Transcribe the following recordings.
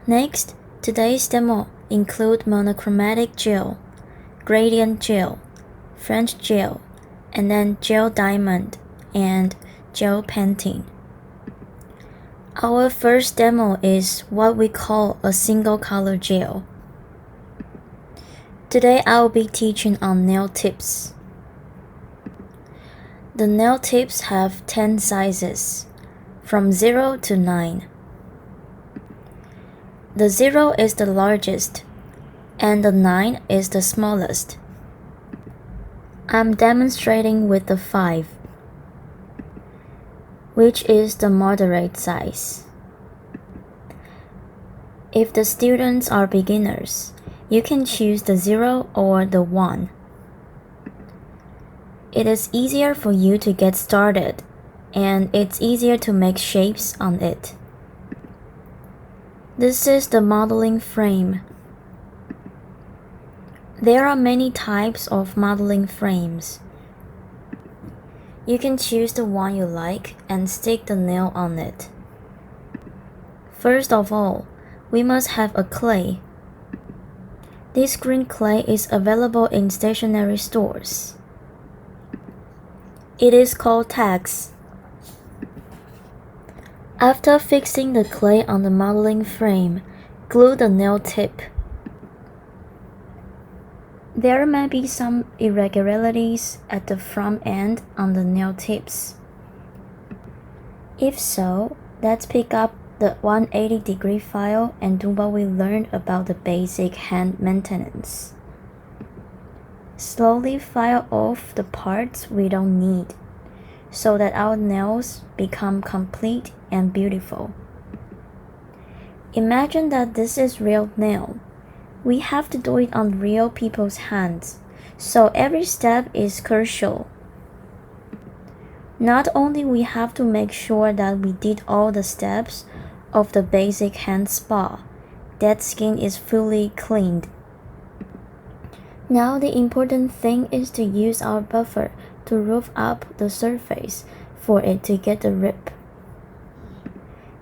Next, today's demo include monochromatic gel, gradient gel, French gel, and then gel diamond and gel painting. Our first demo is what we call a single color gel. Today I will be teaching on nail tips. The nail tips have 10 sizes, from 0 to 9. The 0 is the largest, and the 9 is the smallest. I'm demonstrating with the 5, which is the moderate size. If the students are beginners, you can choose the 0 or the 1. It is easier for you to get started, and it's easier to make shapes on it. This is the modeling frame. There are many types of modeling frames. You can choose the one you like and stick the nail on it. First of all, we must have a clay. This green clay is available in stationery stores. It is called tags. After fixing the clay on the modeling frame, glue the nail tip. There may be some irregularities at the front end on the nail tips. If so, let's pick up the 180-degree file and do what we learned about the basic hand maintenance. Slowly file off the parts we don't need, so that our nails become complete and beautiful. Imagine that this is real nail. We have to do it on real people's hands, so every step is crucial. Not only we have to make sure that we did all the steps of the basic hand spa, that skin is fully cleaned. Now the important thing is to use our buffer to rough up the surface for it to get the rip.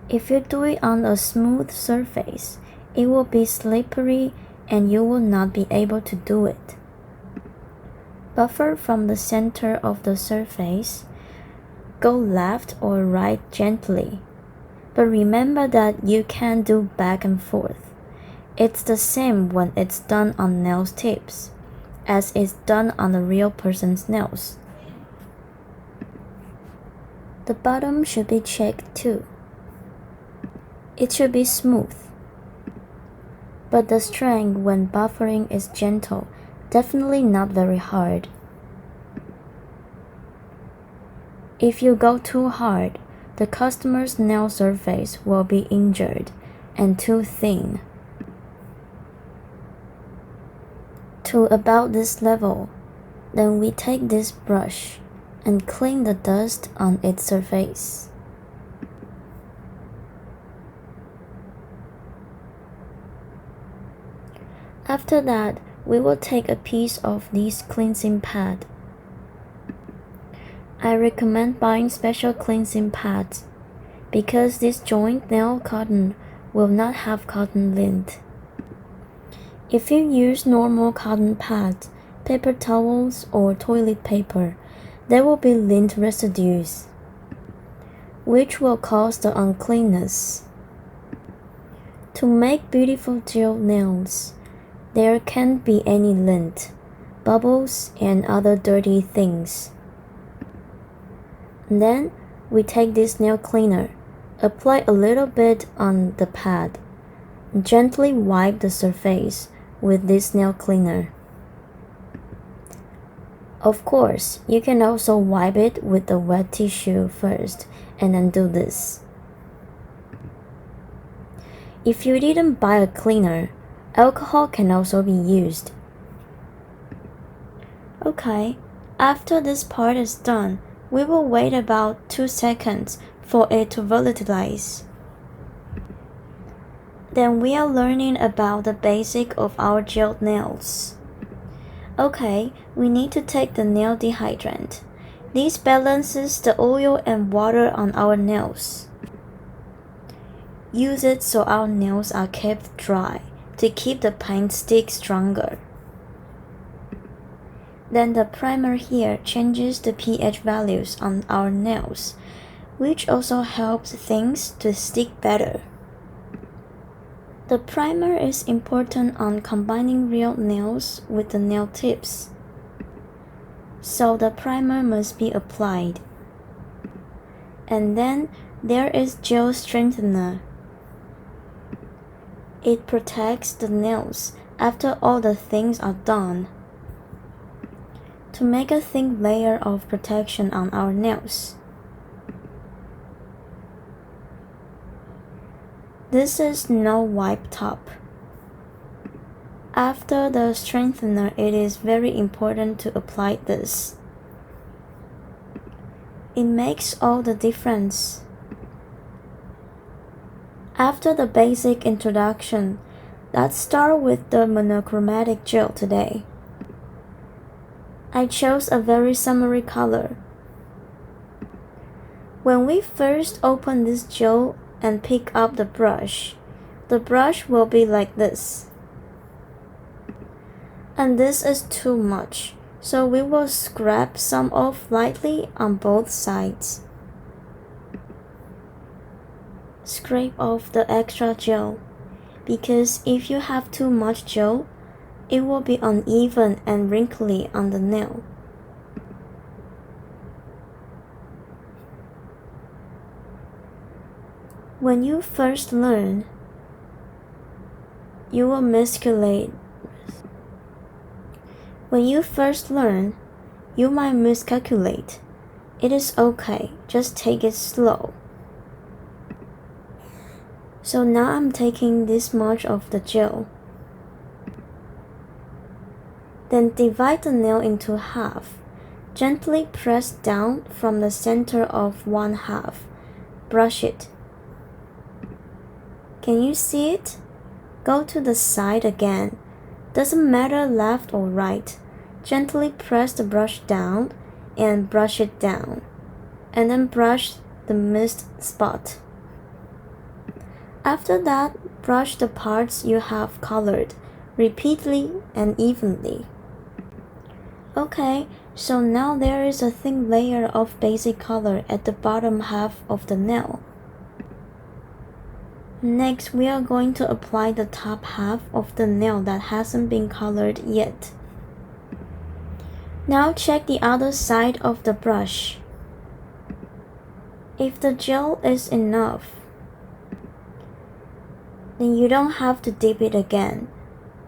If you do it on a smooth surface, it will be slippery and you will not be able to do it. Buffer from the center of the surface. Go left or right gently, but remember that you can't do back and forth. It's the same when it's done on nail tips, as it's done on a real person's nails. The bottom should be checked too. It should be smooth, but the strength when buffering is gentle, definitely not very hard. If you go too hard, the customer's nail surface will be injured and too thin. To about this level, then we take this brush and clean the dust on its surface. After that, we will take a piece of this cleansing pad. I recommend buying special cleansing pads because this joint nail cotton will not have cotton lint. If you use normal cotton pads, paper towels, or toilet paper, there will be lint residues, which will cause the uncleanness. To make beautiful gel nails, there can't be any lint, bubbles, and other dirty things. Then, we take this nail cleaner, apply a little bit on the pad, gently wipe the surface with this nail cleaner. Of course, you can also wipe it with the wet tissue first and then do this. If you didn't buy a cleaner, alcohol can also be used. Okay, after this part is done, we will wait about 2 seconds for it to volatilize. Then we are learning about the basic of our gel nails. Okay, we need to take the nail dehydrant. This balances the oil and water on our nails. use it so our nails are kept dry to keep the paint stick stronger. Then the primer here changes the pH values on our nails, which also helps things to stick better. The primer is important on combining real nails with the nail tips, so the primer must be applied. And then there is gel strengthener. It protects the nails after all the things are done, to make a thin layer of protection on our nails. This is no wipe top. After the strengthener, it is very important to apply this. It makes all the difference. After the basic introduction, let's start with the monochromatic gel today. I chose a very summery color. When we first open this gel and pick up the brush will be like this. And this is too much, so we will scrape some off lightly on both sides. Scrape off the extra gel, because if you have too much gel, it will be uneven and wrinkly on the nail. When you first learn, you will miscalculate. When you first learn, you might miscalculate. It is okay, just take it slow. So now I'm taking this much of the gel. Then divide the nail into half. Gently press down from the center of one half. Brush it. Can you see it? Go to the side again. Doesn't matter left or right. Gently press the brush down and brush it down. And then brush the missed spot. After that, brush the parts you have colored repeatedly and evenly. Okay, so now there is a thin layer of basic color at the bottom half of the nail. Next, we are going to apply the top half of the nail that hasn't been colored yet. Now check the other side of the brush. If the gel is enough, then you don't have to dip it again.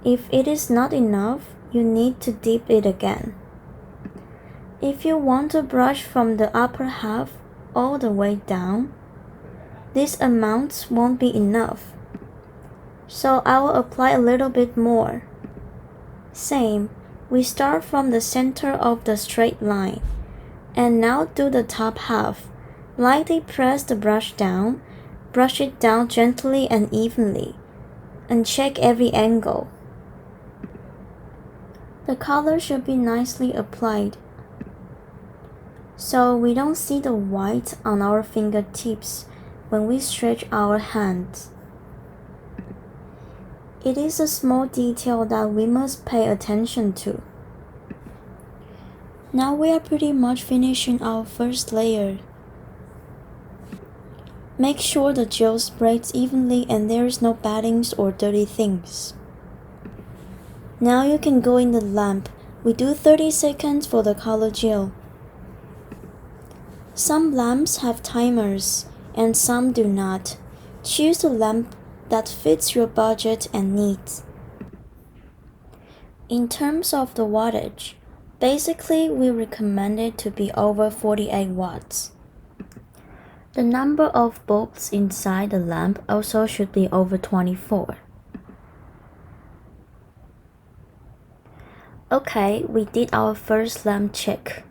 If it is not enough, you need to dip it again. If you want to brush from the upper half all the way down, these amounts won't be enough. So I will apply a little bit more. Same, we start from the center of the straight line. And now do the top half. Lightly press the brush down, brush it down gently and evenly, and check every angle. The color should be nicely applied, so we don't see the white on our fingertips when we stretch our hands. It is a small detail that we must pay attention to. Now we are pretty much finishing our first layer. Make sure the gel spreads evenly and there is no battings or dirty things. Now you can go in the lamp. We do 30 seconds for the color gel. Some lamps have timers and some do not. Choose a lamp that fits your budget and needs. In terms of the wattage, basically we recommend it to be over 48 watts. The number of bulbs inside the lamp also should be over 24. Okay, we did our first lamp check.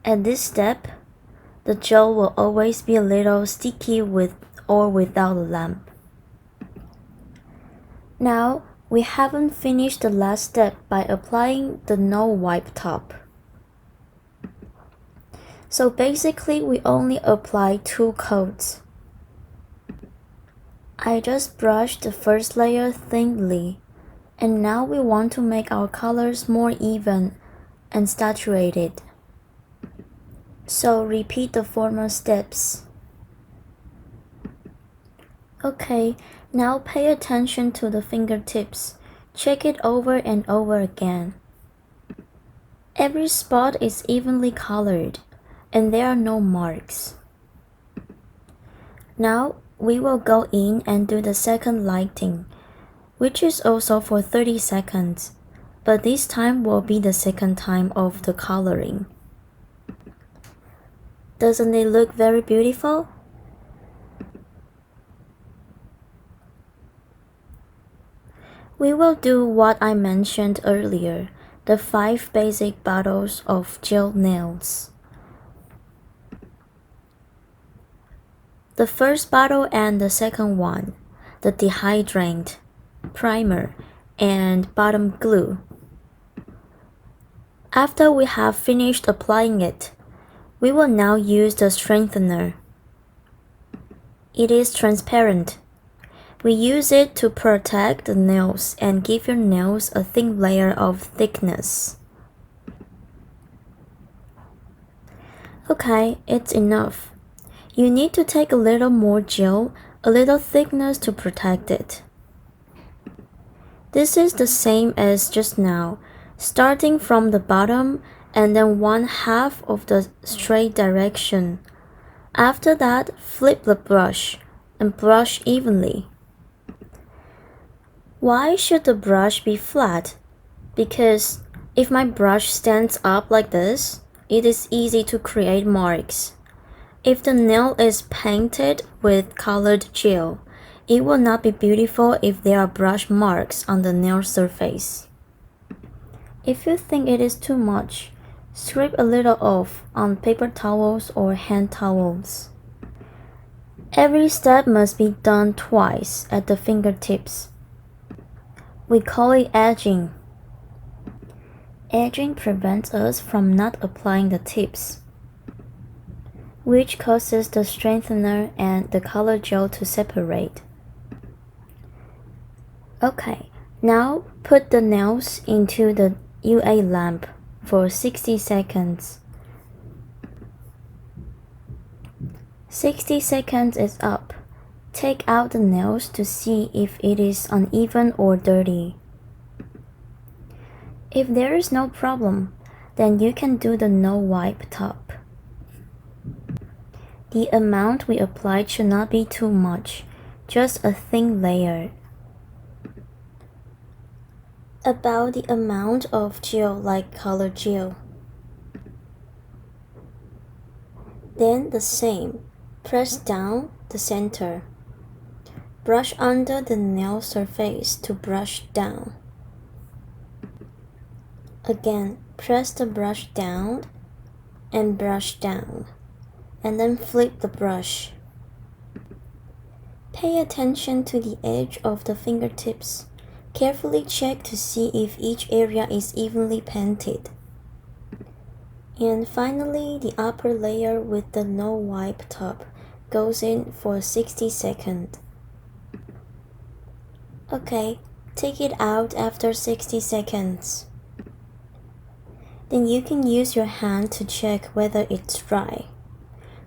At this step, the gel will always be a little sticky with or without the lamp. Now, we haven't finished the last step by applying the no wipe top. So basically, we only apply 2 coats. I just brushed the first layer thinly, and now we want to make our colors more even and saturated. So repeat the former steps. Okay, now pay attention to the fingertips. Check it over and over again. Every spot is evenly colored, and there are no marks. Now we will go in and do the second lighting, which is also for 30 seconds, but this time will be the second time of the coloring. Doesn't it look very beautiful? We will do what I mentioned earlier, the 5 basic bottles of gel nails. The first bottle and the second one, the dehydrant, primer, and bottom glue. After we have finished applying it, we will now use the strengthener. It is transparent. We use it to protect the nails and give your nails a thin layer of thickness. Okay, it's enough. You need to take a little more gel, a little thickness to protect it. This is the same as just now, starting from the bottom and then 1/2 of the straight direction. After that, flip the brush and brush evenly. Why should the brush be flat? Because if my brush stands up like this, it is easy to create marks. If the nail is painted with colored gel, it will not be beautiful if there are brush marks on the nail surface. If you think it is too much, scrape a little off on paper towels or hand towels. Every step must be done twice at the fingertips. We call it edging. Edging prevents us from not applying the tips, which causes the strengthener and the color gel to separate. Okay, now put the nails into the UA lamp for 60 seconds. 60 seconds is up. Take out the nails to see if it is uneven or dirty. If there is no problem, then you can do the no wipe top. The amount we applied should not be too much, just a thin layer. About the amount of gel like color gel. Then the same, press down the center. Brush under the nail surface to brush down. Again, press the brush down and brush down, and then flip the brush. Pay attention to the edge of the fingertips. Carefully check to see if each area is evenly painted. And finally, the upper layer with the no wipe top goes in for 60 seconds. Okay, take it out after 60 seconds. Then you can use your hand to check whether it's dry.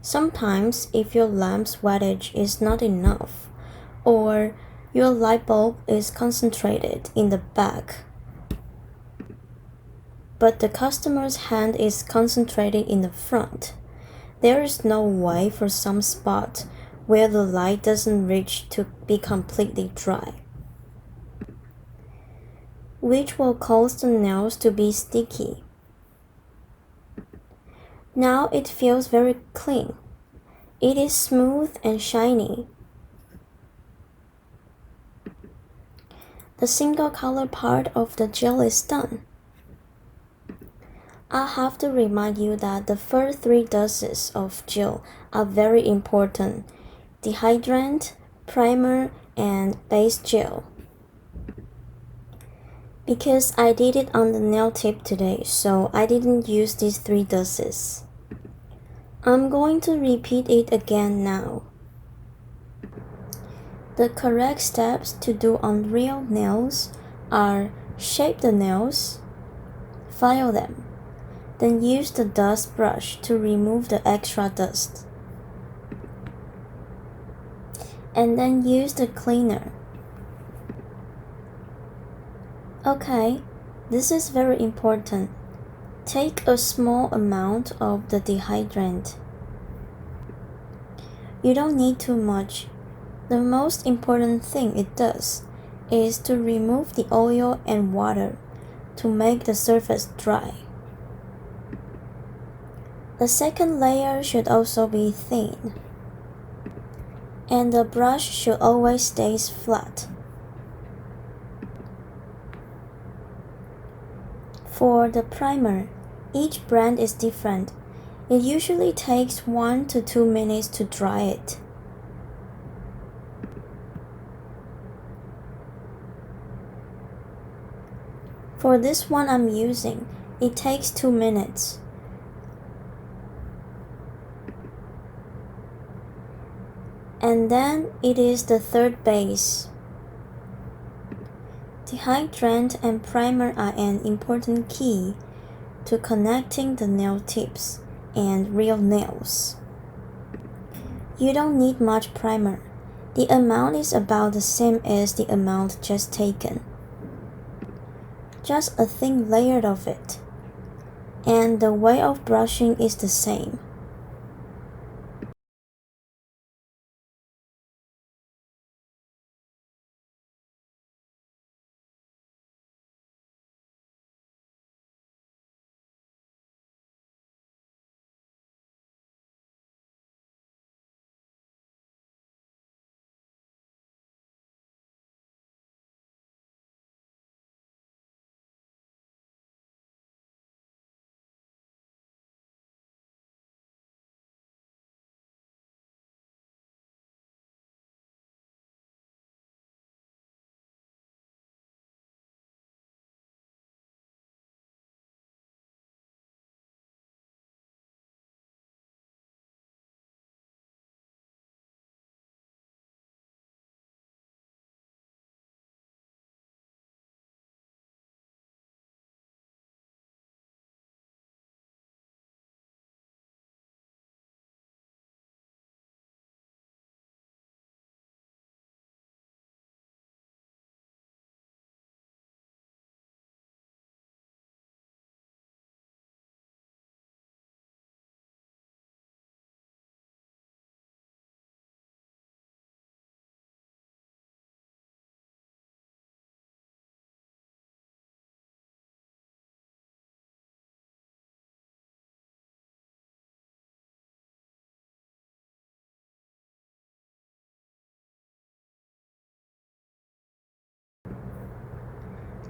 Sometimes, if your lamp's wattage is not enough, or your light bulb is concentrated in the back, but the customer's hand is concentrated in the front, there is no way for some spot where the light doesn't reach to be completely dry, which will cause the nails to be sticky. Now it feels very clean. It is smooth and shiny. The single color part of the gel is done. I have to remind you that the first 3 doses of gel are very important: dehydrant, primer, and base gel. Because I did it on the nail tip today, so I didn't use these 3 doses. I'm going to repeat it again now. The correct steps to do on real nails are shape the nails, file them, then use the dust brush to remove the extra dust, and then use the cleaner. Okay, this is very important. Take a small amount of the dehydrant. You don't need too much. The most important thing it does is to remove the oil and water to make the surface dry. The second layer should also be thin, and the brush should always stay flat. For the primer, each brand is different. It usually takes 1 to 2 minutes to dry it. For this one I'm using, it takes 2 minutes. And then it is the third base. Dehydrant and primer are an important key to connecting the nail tips and real nails. You don't need much primer. The amount is about the same as the amount just taken. Just a thin layer of it. And the way of brushing is the same.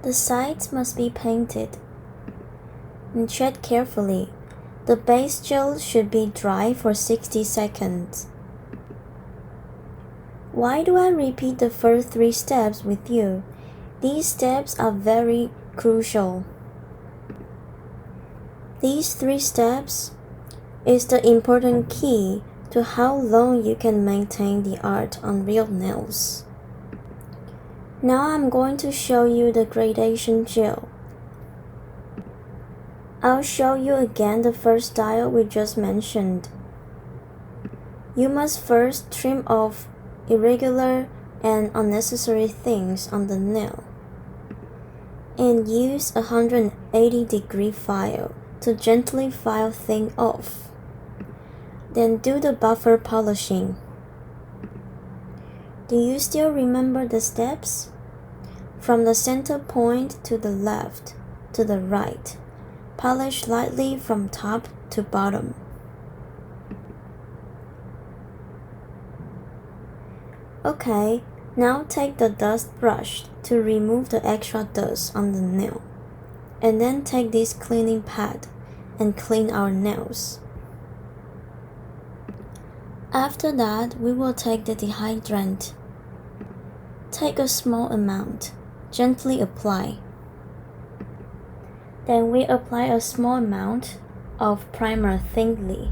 The sides must be painted. And tread carefully. The base gel should be dry for 60 seconds. Why do I repeat the first 3 steps with you? These steps are very crucial. These 3 steps is the important key to how long you can maintain the art on real nails. Now I'm going to show you the gradation gel. I'll show you again the first style we just mentioned. You must first trim off irregular and unnecessary things on the nail and use a 180-degree file to gently file things off. Then do the buffer polishing. Do you still remember the steps? From the center point to the left to the right, polish lightly from top to bottom. Okay, now take the dust brush to remove the extra dust on the nail, and then take this cleaning pad and clean our nails. After that, we will take the dehydrant. Take a small amount, gently apply. Then we apply a small amount of primer thinly.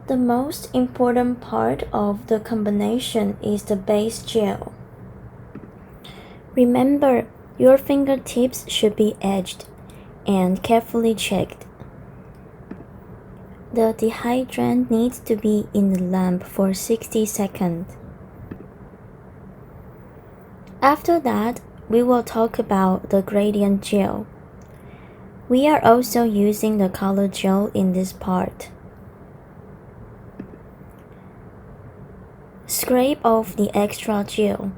The most important part of the combination is the base gel. Remember, your fingertips should be edged and carefully checked. The dehydrant needs to be in the lamp for 60 seconds. After that, we will talk about the gradient gel. We are also using the color gel in this part. Scrape off the extra gel.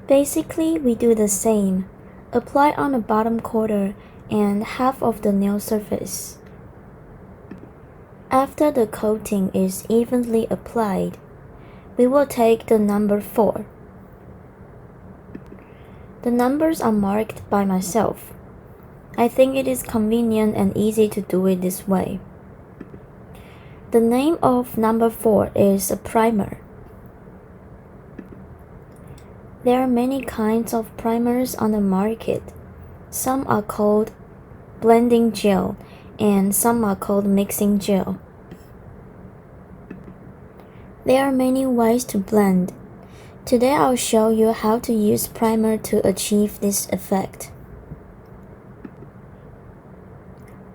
Basically, we do the same. Apply on the bottom quarter and half of the nail surface. After the coating is evenly applied, we will take the number 4. The numbers are marked by myself. I think it is convenient and easy to do it this way. The name of number 4 is a primer. There are many kinds of primers on the market. Some are called blending gel and some are called mixing gel. There are many ways to blend. Today I'll show you how to use primer to achieve this effect.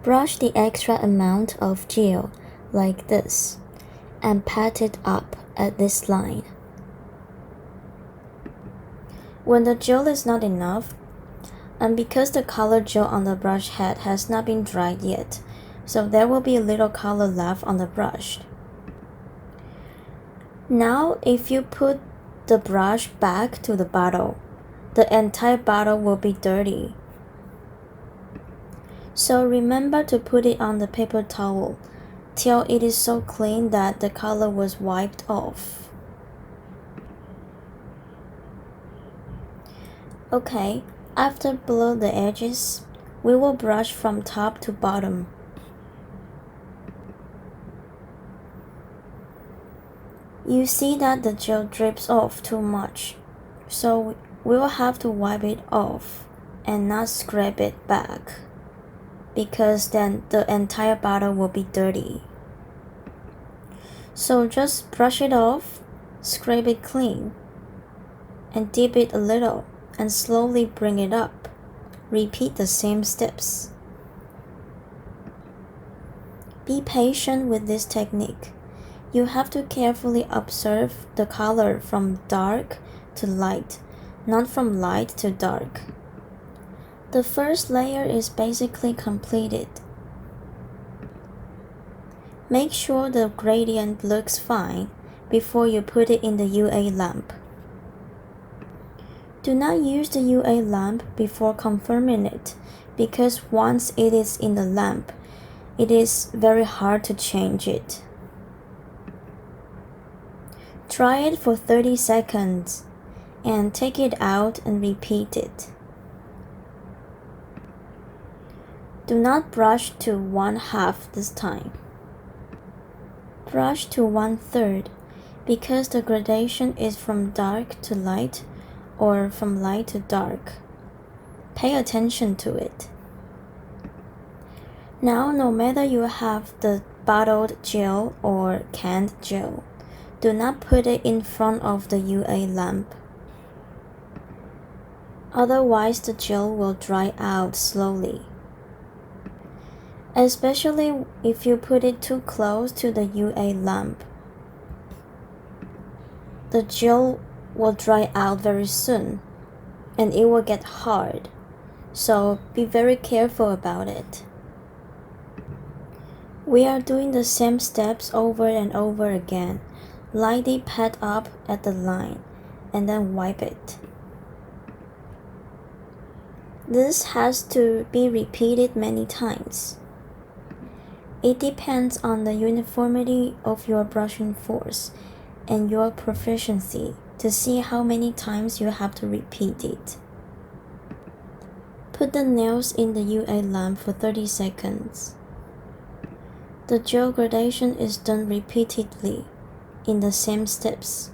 Brush the extra amount of gel like this and pat it up at this line. When the gel is not enough, and because the color gel on the brush head has not been dried yet, so there will be a little color left on the brush. Now, if you put the brush back to the bottle, the entire bottle will be dirty. So remember to put it on the paper towel till it is so clean that the color was wiped off. Okay, after below the edges, we will brush from top to bottom. You see that the gel drips off too much, so we will have to wipe it off and not scrape it back, because then the entire bottle will be dirty. So just brush it off, scrape it clean, and dip it a little and slowly bring it up. Repeat the same steps. Be patient with this technique. You have to carefully observe the color from dark to light, not from light to dark. The first layer is basically completed. Make sure the gradient looks fine before you put it in the UA lamp. Do not use the UA lamp before confirming it, because once it is in the lamp, it is very hard to change it. Try it for 30 seconds and take it out and repeat it. Do not brush to 1/2 this time. Brush to 1/3 because the gradation is from dark to light or from light to dark. Pay attention to it. Now, no matter you have the bottled gel or canned gel, do not put it in front of the UA lamp. Otherwise, the gel will dry out slowly. Especially if you put it too close to the UA lamp. The gel will dry out very soon and it will get hard, so be very careful about it. We are doing the same steps over and over again. Lightly pat up at the line and then wipe it. This has to be repeated many times. It depends on the uniformity of your brushing force and your proficiency to see how many times you have to repeat it. Put the nails in the UA lamp for 30 seconds. The gel gradation is done repeatedly in the same steps.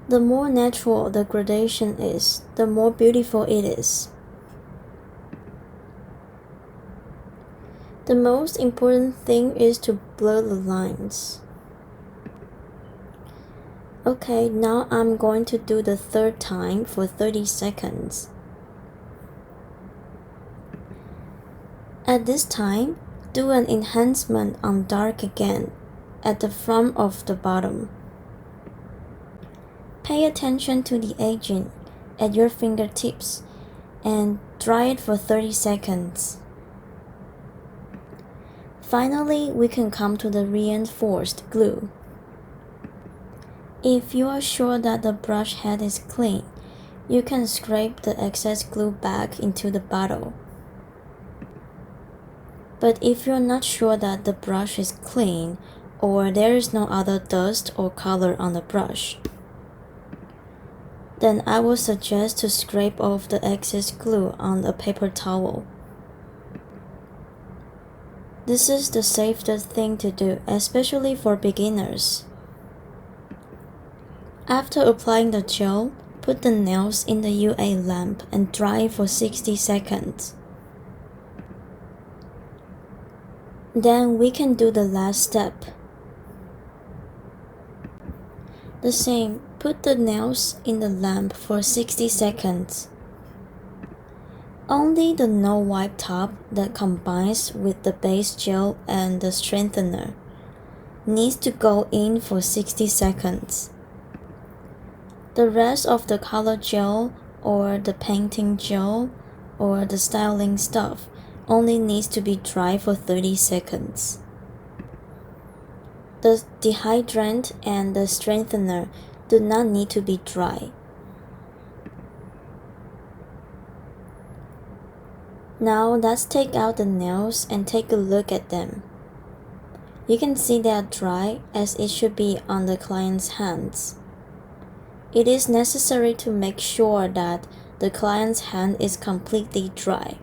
The more natural the gradation is, the more beautiful it is. The most important thing is to blur the lines. Okay, now I'm going to do the third time for 30 seconds. At this time, do an enhancement on dark again, at the front of the bottom. Pay attention to the agent at your fingertips and dry it for 30 seconds. Finally, we can come to the reinforced glue. If you are sure that the brush head is clean, you can scrape the excess glue back into the bottle. But if you're not sure that the brush is clean or there is no other dust or color on the brush, then I would suggest to scrape off the excess glue on a paper towel. This is the safest thing to do, especially for beginners. After applying the gel, put the nails in the UA lamp and dry for 60 seconds. Then we can do the last step. The same, put the nails in the lamp for 60 seconds. Only the no-wipe top that combines with the base gel and the strengthener needs to go in for 60 seconds. The rest of the color gel or the painting gel or the styling stuff only needs to be dry for 30 seconds. The dehydrant and the strengthener do not need to be dry. Now let's take out the nails and take a look at them. You can see they are dry as it should be on the client's hands. It is necessary to make sure that the client's hand is completely dry.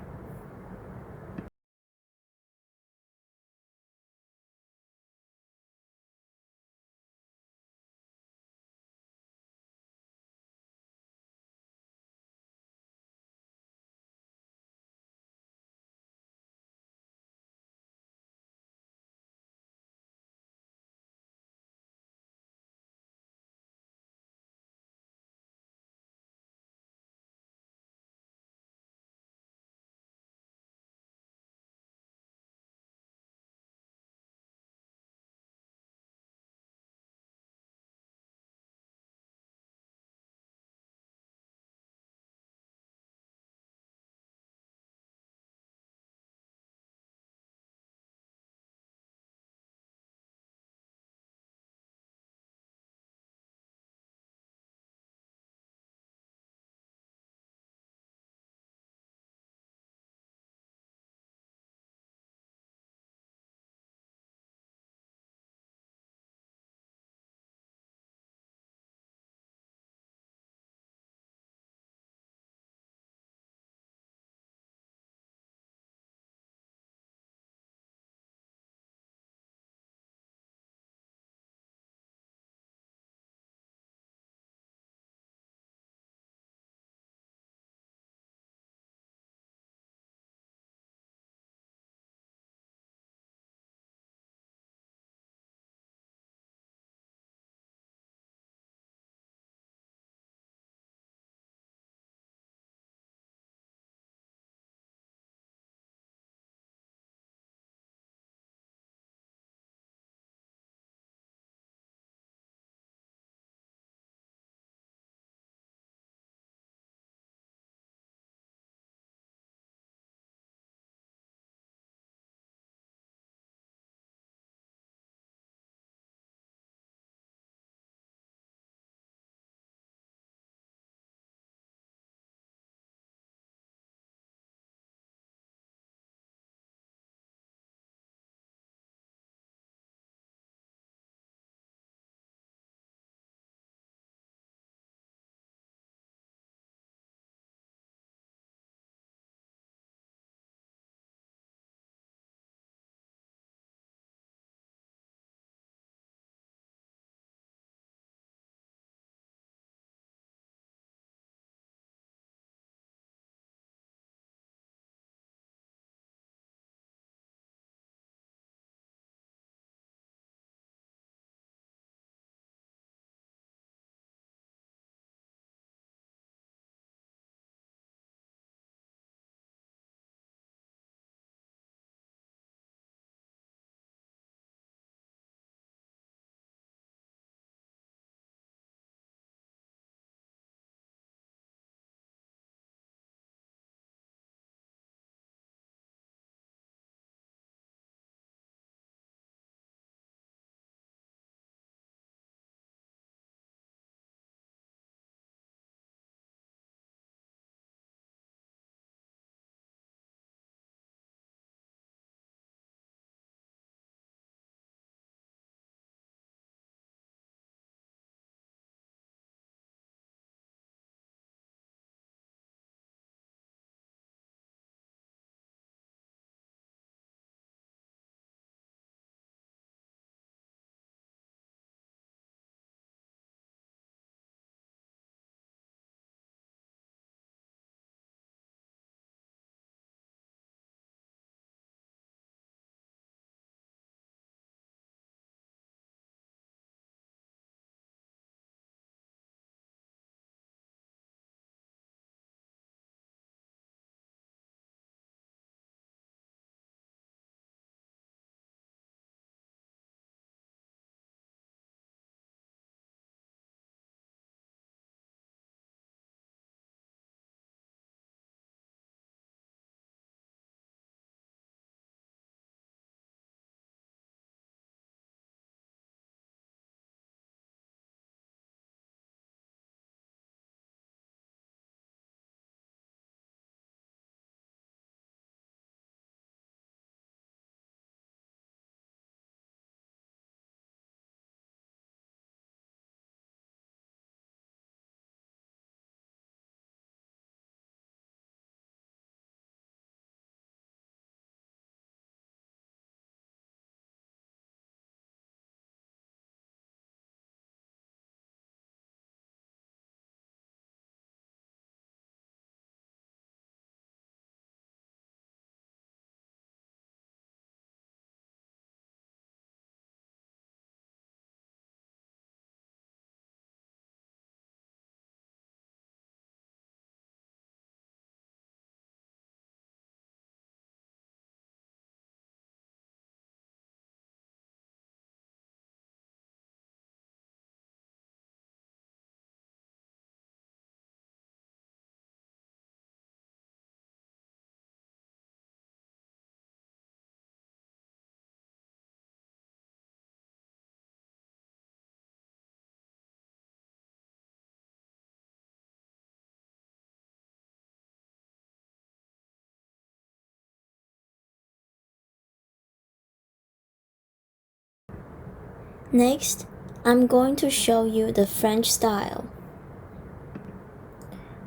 Next, I'm going to show you the French style.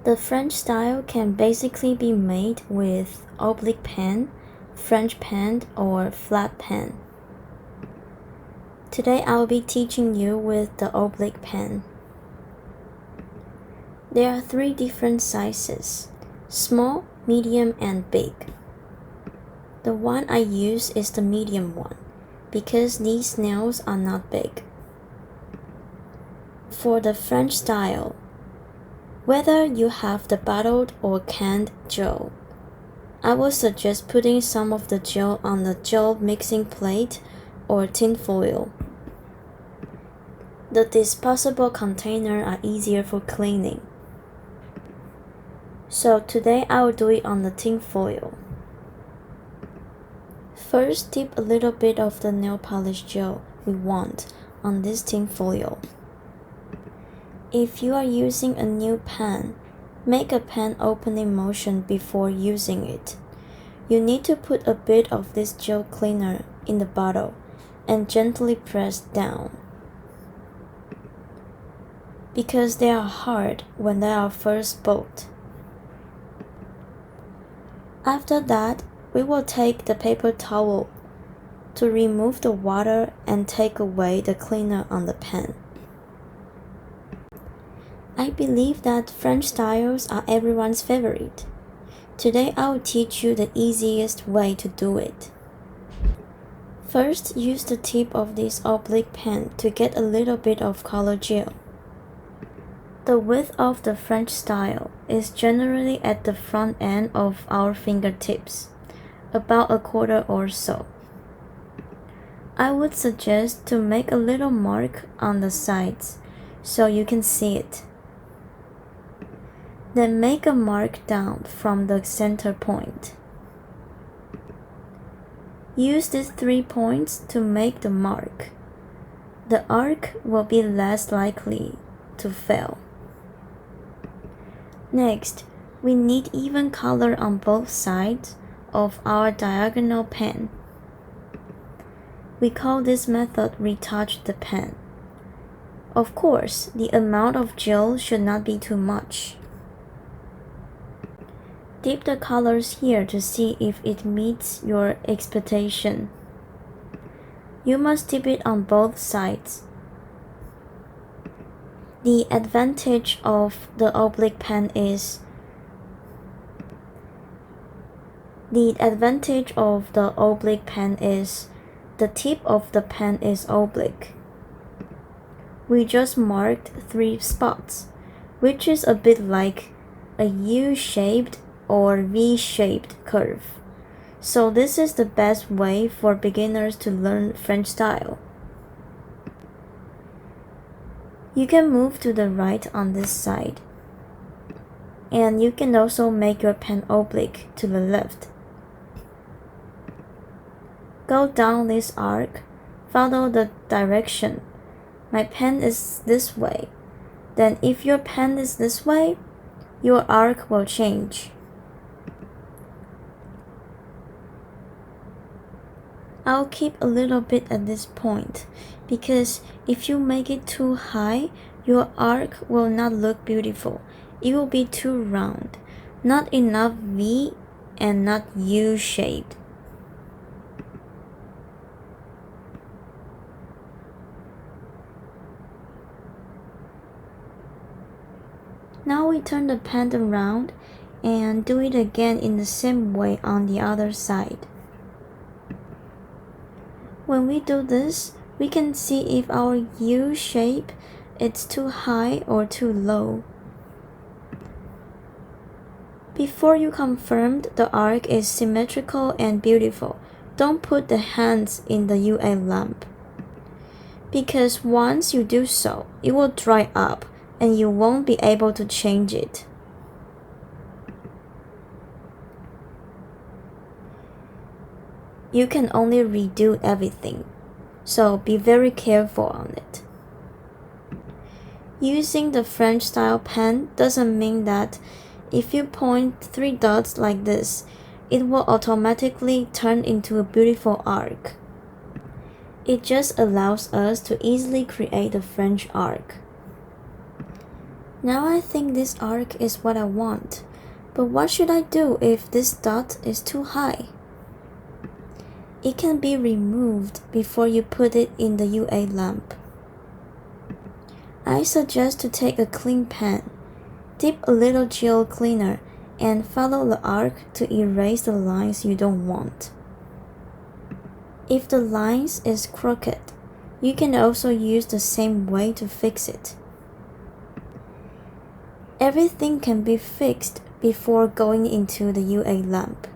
The French style can basically be made with oblique pen, French pen, or flat pen. Today I'll be teaching you with the oblique pen. There are 3 different sizes: small, medium, and big. The one I use is the medium one, because these nails are not big. For the French style, whether you have the bottled or canned gel, I would suggest putting some of the gel on the gel mixing plate or tin foil. The disposable containers are easier for cleaning. So today I will do it on the tin foil. First, dip a little bit of the nail polish gel we want on this tin foil. If you are using a new pen, make a pen opening motion before using it. You need to put a bit of this gel cleaner in the bottle and gently press down, because they are hard when they are first bought. After that, we will take the paper towel to remove the water and take away the cleaner on the pen. I believe that French styles are everyone's favorite. Today I will teach you the easiest way to do it. First, use the tip of this oblique pen to get a little bit of color gel. The width of the French style is generally at the front end of our fingertips, about a quarter or so. I would suggest to make a little mark on the sides so you can see it. Then make a mark down from the center point. Use these 3 points to make the mark. The arc will be less likely to fail. Next, we need even color on both sides of our diagonal pen. We call this method retouch the pen. Of course, the amount of gel should not be too much. Dip the colors here to see if it meets your expectation. You must dip it on both sides. The advantage of the oblique pen is the tip of the pen is oblique. We just marked 3 spots, which is a bit like a U-shaped or V-shaped curve. So this is the best way for beginners to learn French style. You can move to the right on this side, and you can also make your pen oblique to the left. Go down this arc, follow the direction. My pen is this way. Then if your pen is this way, your arc will change. I'll keep a little bit at this point, because if you make it too high, your arc will not look beautiful. It will be too round, not enough V and not U-shaped. Now we turn the pen around and do it again in the same way on the other side. When we do this, we can see if our U shape is too high or too low. Before you confirm the arc is symmetrical and beautiful, don't put the hands in the UA lamp, because once you do so, it will dry up and you won't be able to change it. You can only redo everything, so be very careful on it. Using the French style pen doesn't mean that if you point 3 dots like this, it will automatically turn into a beautiful arc. It just allows us to easily create a French arc. Now I think this arc is what I want, but what should I do if this dot is too high? It can be removed before you put it in the UA lamp. I suggest to take a clean pen, dip a little gel cleaner, and follow the arc to erase the lines you don't want. If the lines is crooked, you can also use the same way to fix it. Everything can be fixed before going into the UA lamp.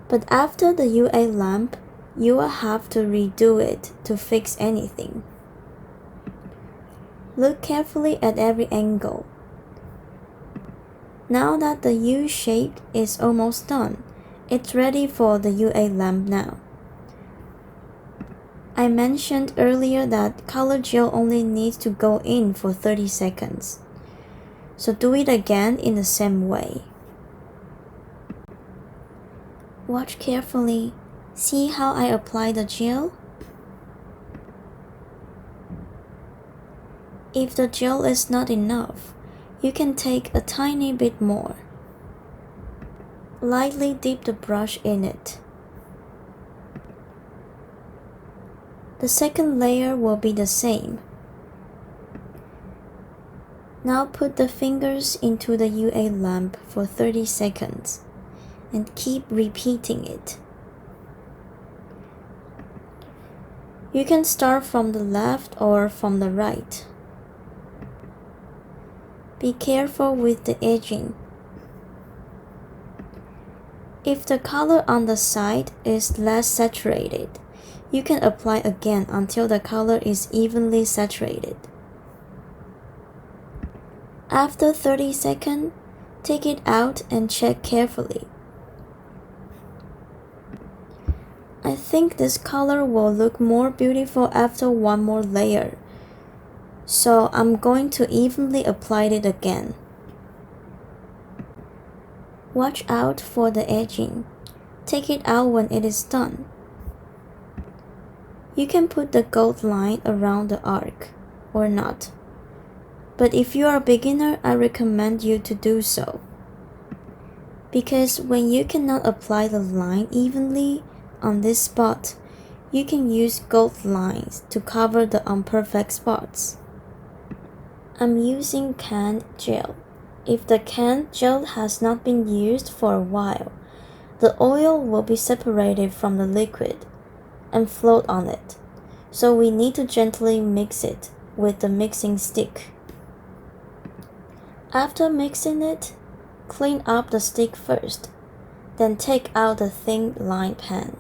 But after the UA lamp, you will have to redo it to fix anything. Look carefully at every angle. Now that the U shape is almost done, it's ready for the UA lamp now. I mentioned earlier that color gel only needs to go in for 30 seconds. So do it again in the same way. Watch carefully. See how I apply the gel? If the gel is not enough, you can take a tiny bit more. Lightly dip the brush in it. The second layer will be the same. Now put the fingers into the UA lamp for 30 seconds and keep repeating it. You can start from the left or from the right. Be careful with the edging. If the color on the side is less saturated, you can apply again until the color is evenly saturated. After 30 seconds, take it out and check carefully. I think this color will look more beautiful after one more layer, so I'm going to evenly apply it again. Watch out for the edging. Take it out when it is done. You can put the gold line around the arc, or not. But if you are a beginner, I recommend you to do so. Because when you cannot apply the line evenly on this spot, you can use gold lines to cover the imperfect spots. I'm using canned gel. If the canned gel has not been used for a while, the oil will be separated from the liquid and float on it, so we need to gently mix it with the mixing stick. After mixing it, clean up the stick first, then take out the thin line pen.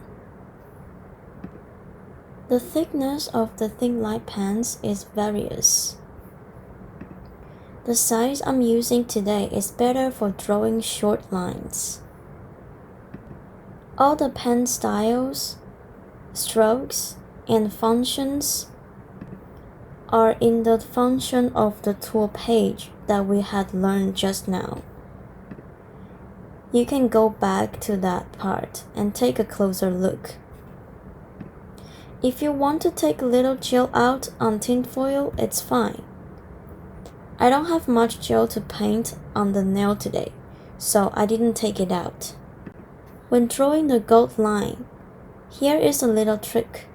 The thickness of the thin line pens is various. The size I'm using today is better for drawing short lines. All the pen styles, strokes, and functions are in the function of the tool page that we had learned just now. You can go back to that part and take a closer look. If you want to take a little gel out on tinfoil, it's fine. I don't have much gel to paint on the nail today, so I didn't take it out. When drawing the gold line, here is a little trick.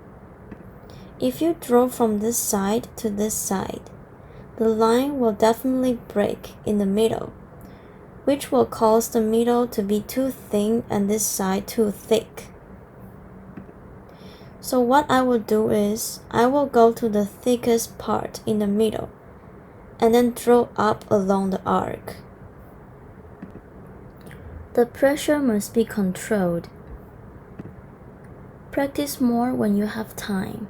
If you draw from this side to this side, the line will definitely break in the middle, which will cause the middle to be too thin and this side too thick. So what I will do is, I will go to the thickest part in the middle, and then draw up along the arc. The pressure must be controlled. Practice more when you have time.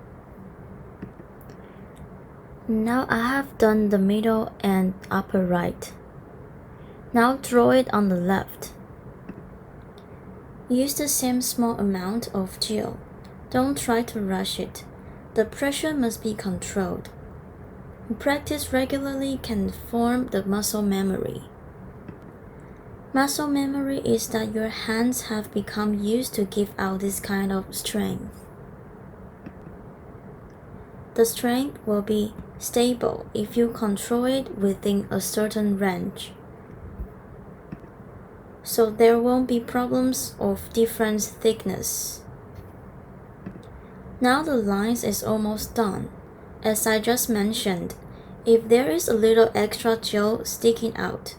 Now I have done the middle and upper right. Now draw it on the left. Use the same small amount of gel. Don't try to rush it. The pressure must be controlled. Practice regularly can form the muscle memory. Muscle memory is that your hands have become used to give out this kind of strength. The strength will be stable if you control it within a certain range. So there won't be problems of different thickness. Now the lines is almost done. As I just mentioned, if there is a little extra gel sticking out,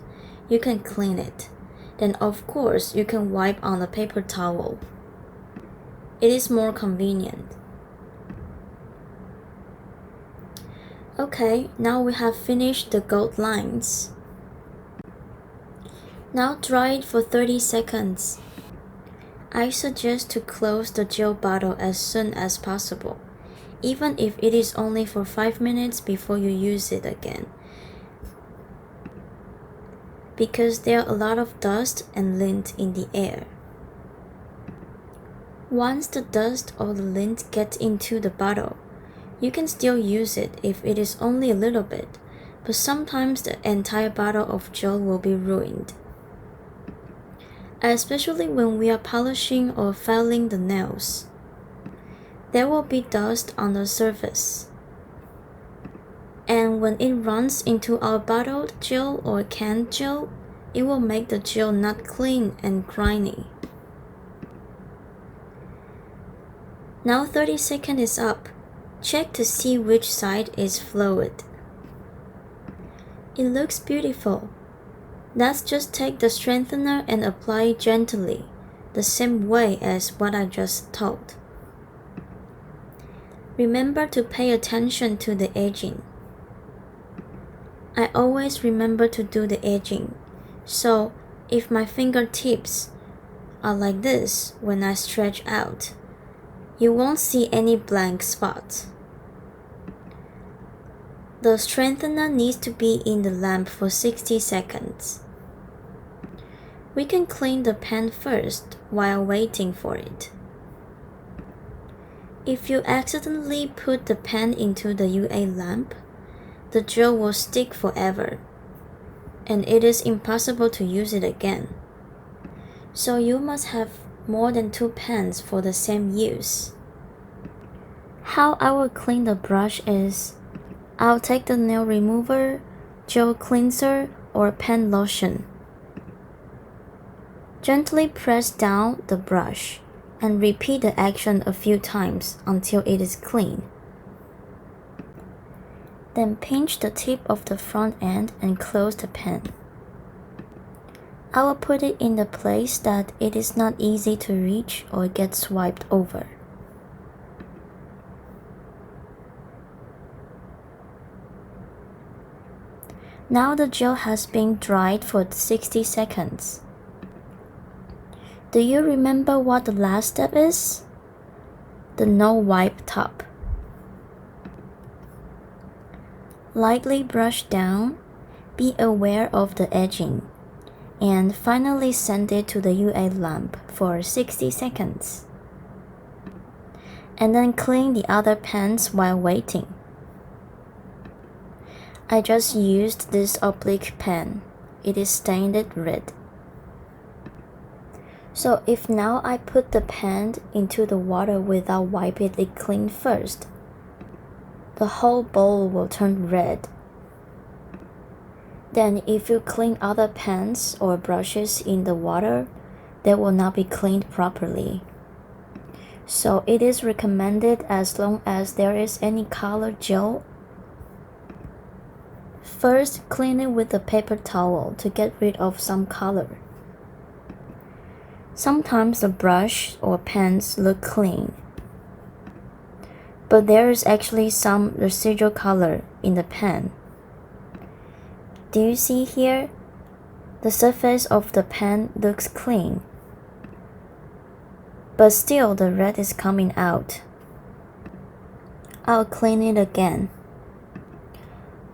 you can clean it. Then of course you can wipe on a paper towel. It is more convenient. Okay, now we have finished the gold lines. Now dry it for 30 seconds. I suggest to close the gel bottle as soon as possible, even if it is only for 5 minutes before you use it again, because there are a lot of dust and lint in the air. Once the dust or the lint gets into the bottle, you can still use it if it is only a little bit, but sometimes the entire bottle of gel will be ruined. Especially when we are polishing or filing the nails. There will be dust on the surface. And when it runs into our bottled gel or canned gel, it will make the gel not clean and grimy. Now 30 seconds is up. Check to see which side is fluid. It looks beautiful. Let's just take the strengthener and apply it gently, the same way as what I just told. Remember to pay attention to the edging. I always remember to do the edging, so if my fingertips are like this when I stretch out, you won't see any blank spots. The strengthener needs to be in the lamp for 60 seconds. We can clean the pen first while waiting for it. If you accidentally put the pen into the UA lamp, the gel will stick forever, and it is impossible to use it again. So you must have more than 2 pens for the same use. How I will clean the brush is, I'll take the nail remover, gel cleanser, or pen lotion. Gently press down the brush and repeat the action a few times until it is clean. Then pinch the tip of the front end and close the pen. I will put it in the place that it is not easy to reach or get swiped over. Now the gel has been dried for 60 seconds. Do you remember what the last step is? The no wipe top. Lightly brush down, be aware of the edging, and finally send it to the UA lamp for 60 seconds. And then clean the other pens while waiting. I just used this oblique pen. It is stained red. So if now I put the pen into the water without wiping it clean first, the whole bowl will turn red. Then if you clean other pens or brushes in the water, they will not be cleaned properly. So it is recommended as long as there is any color gel. First, clean it with a paper towel to get rid of some color. Sometimes the brush or pens look clean, but there is actually some residual color in the pen. Do you see here? The surface of the pen looks clean, but still the red is coming out. I'll clean it again.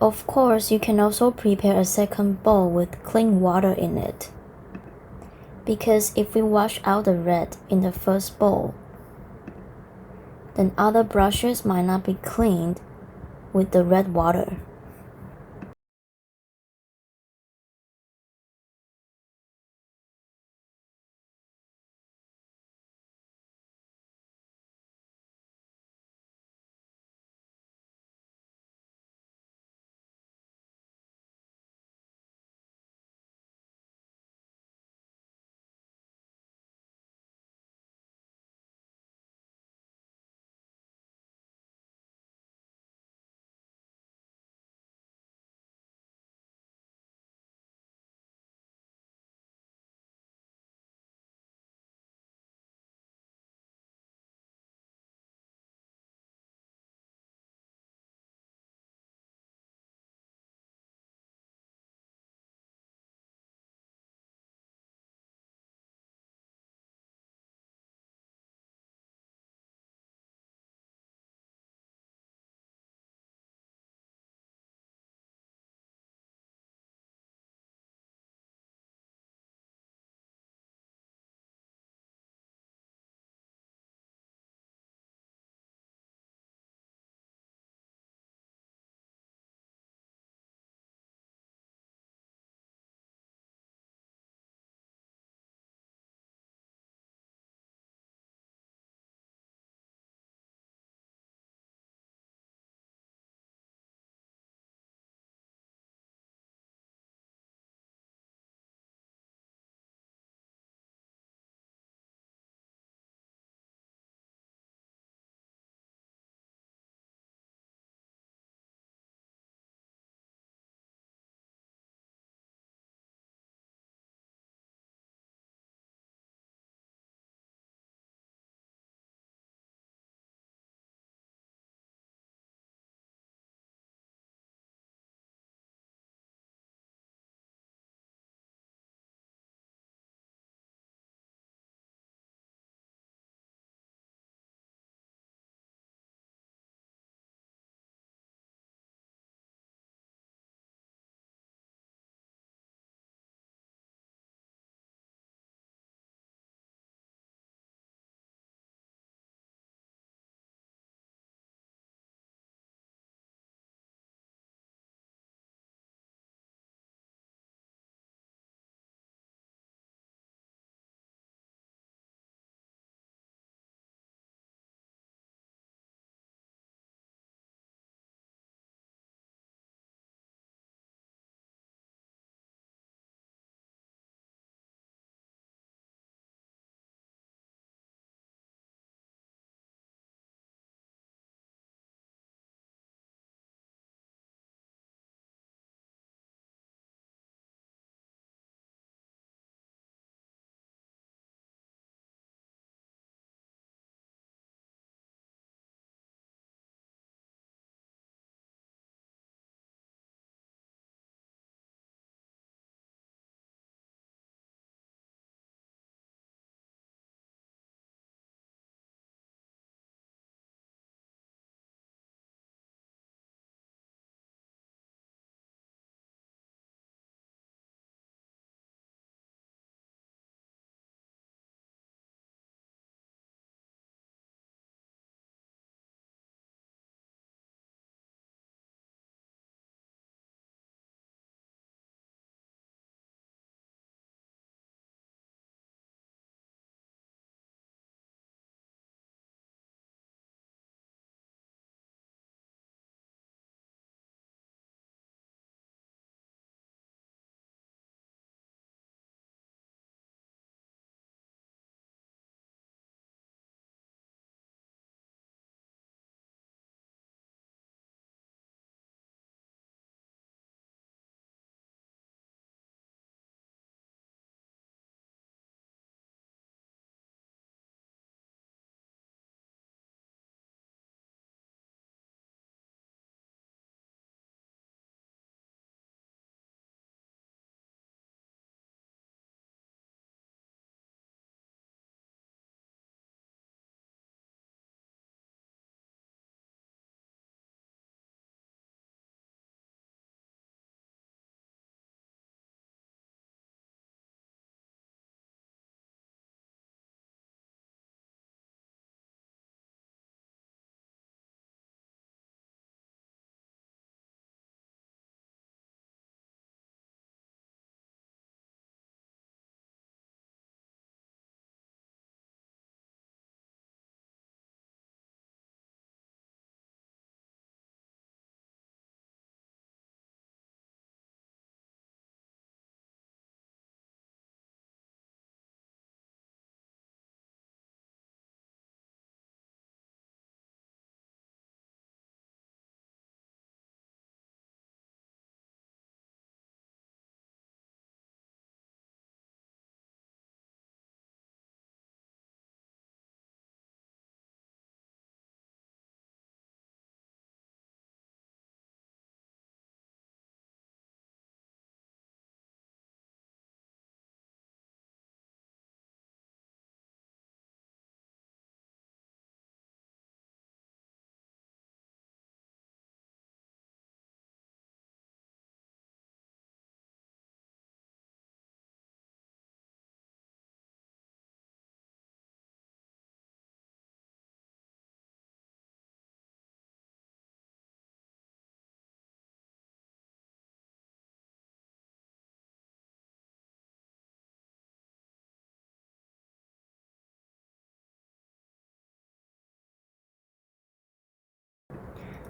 Of course, you can also prepare a second bowl with clean water in it, because if we wash out the red in the first bowl, then other brushes might not be cleaned with the red water.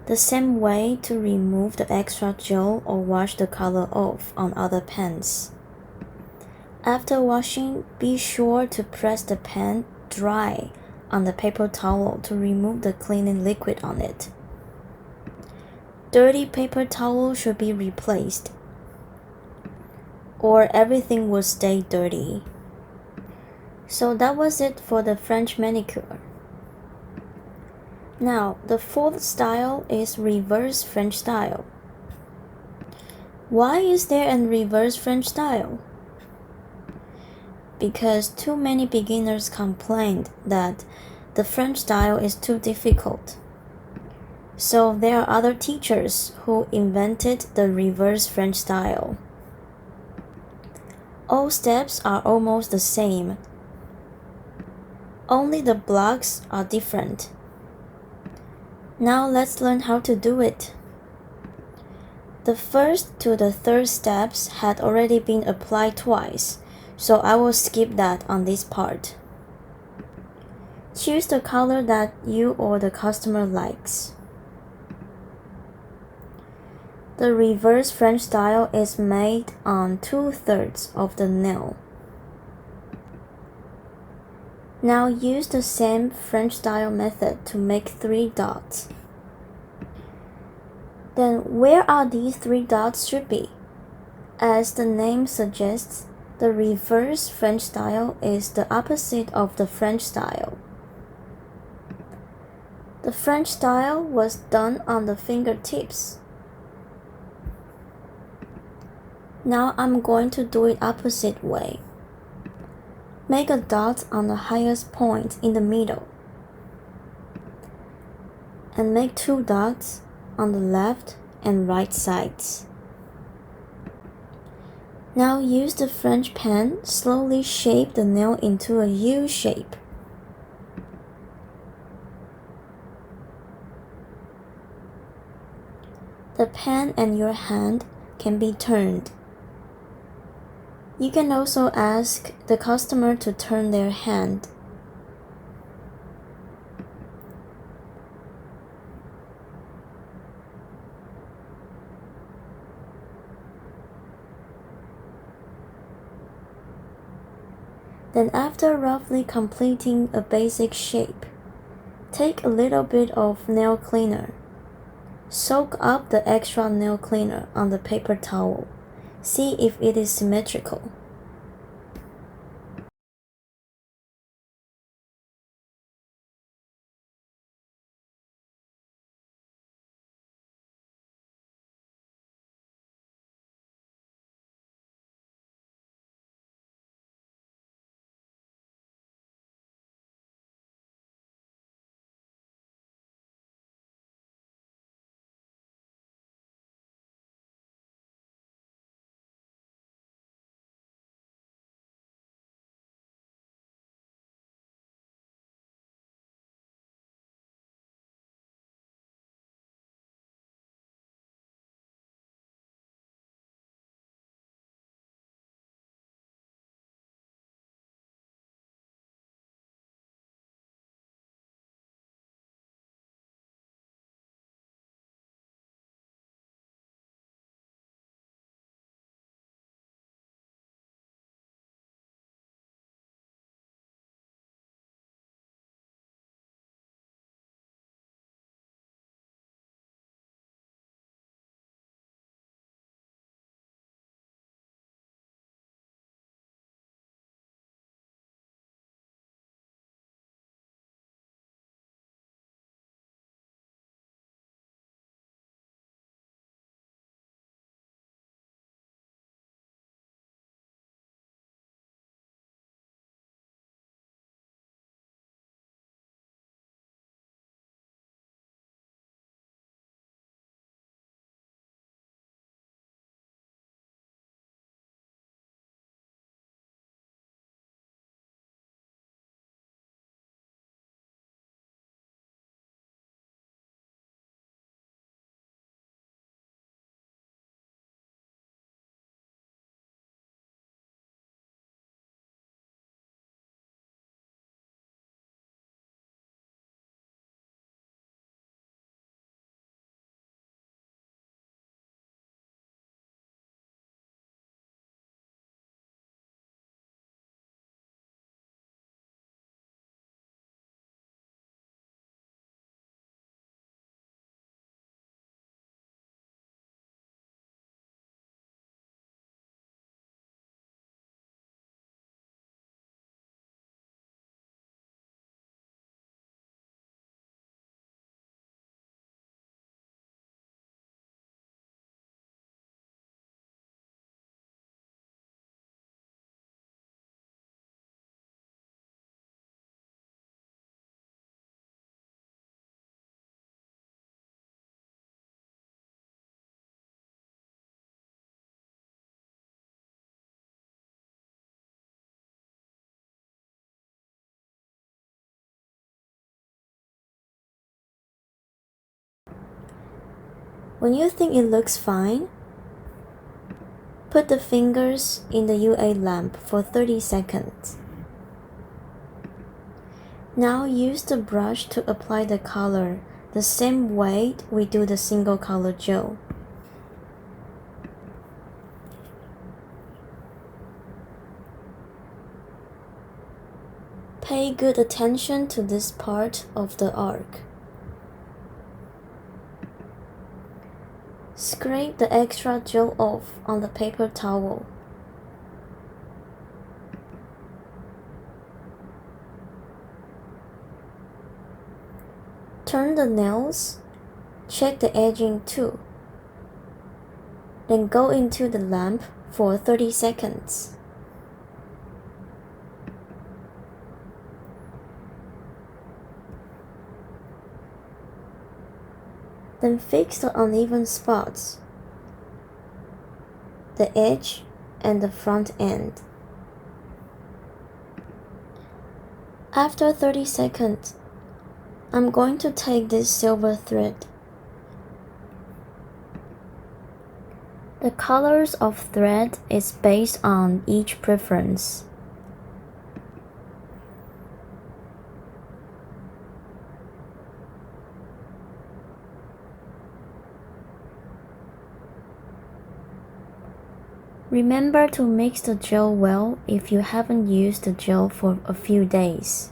The same way to remove the extra gel or wash the color off on other pens. After washing, be sure to press the pen dry on the paper towel to remove the cleaning liquid on it. Dirty paper towel should be replaced, or everything will stay dirty. So that was it for the French manicure. Now, the fourth style is reverse French style. Why is there a reverse French style? Because too many beginners complained that the French style is too difficult. So there are other teachers who invented the reverse French style. All steps are almost the same. Only the blocks are different. Now let's learn how to do it. The first to the third steps had already been applied twice, so I will skip that on this part. Choose the color that you or the customer likes. The reverse French style is made on 2/3 of the nail. Now use the same French style method to make 3 dots. Then where are these 3 dots should be? As the name suggests, the reverse French style is the opposite of the French style. The French style was done on the fingertips. Now I'm going to do it opposite way. Make a dot on the highest point in the middle. And make 2 dots on the left and right sides. Now use the French pen, slowly shape the nail into a U shape. The pen and your hand can be turned. You can also ask the customer to turn their hand. Then after roughly completing a basic shape, take a little bit of nail cleaner. Soak up the extra nail cleaner on the paper towel. See if it is symmetrical. When you think it looks fine, put the fingers in the UA lamp for 30 seconds. Now use the brush to apply the color the same way we do the single color gel. Pay good attention to this part of the arc. Scrape the extra gel off on the paper towel. Turn the nails, check the edging too. Then go into the lamp for 30 seconds. Then fix the uneven spots, the edge and the front end. After 30 seconds, I'm going to take this silver thread. The colors of thread is based on each preference. Remember to mix the gel well if you haven't used the gel for a few days.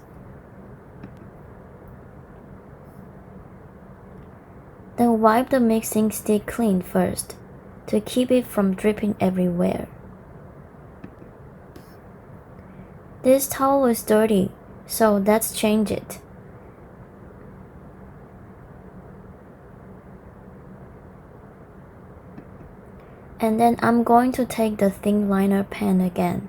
Then wipe the mixing stick clean first to keep it from dripping everywhere. This towel is dirty, so let's change it. And then I'm going to take the thin liner pen again.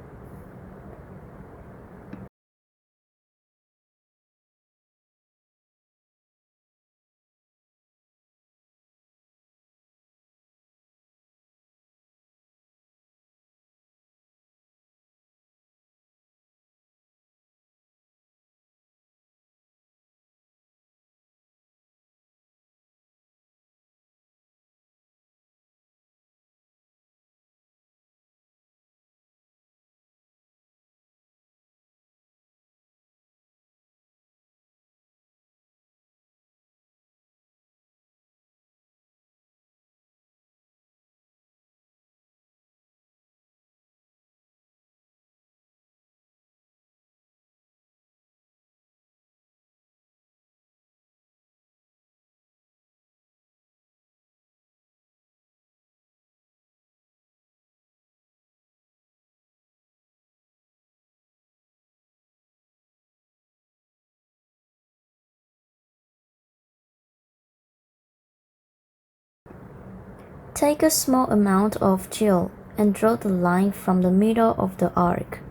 Take a small amount of gel and draw the line from the middle of the arc.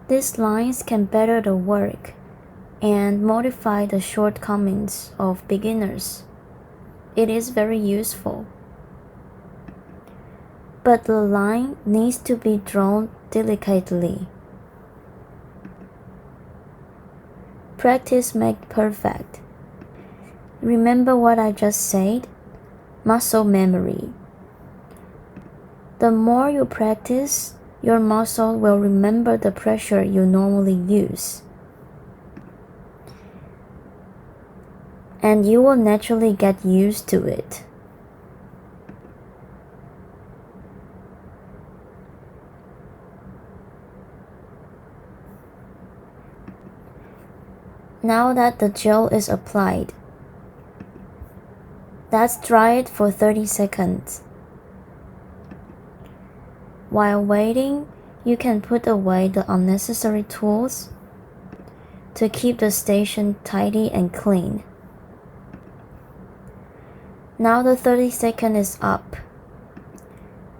These lines can better the work and modify the shortcomings of beginners. It is very useful. But the line needs to be drawn delicately. Practice makes perfect. Remember what I just said? Muscle memory. The more you practice, your muscle will remember the pressure you normally use. And you will naturally get used to it. Now that the gel is applied, let's dry it for 30 seconds. While waiting, you can put away the unnecessary tools to keep the station tidy and clean. Now the 30 seconds is up.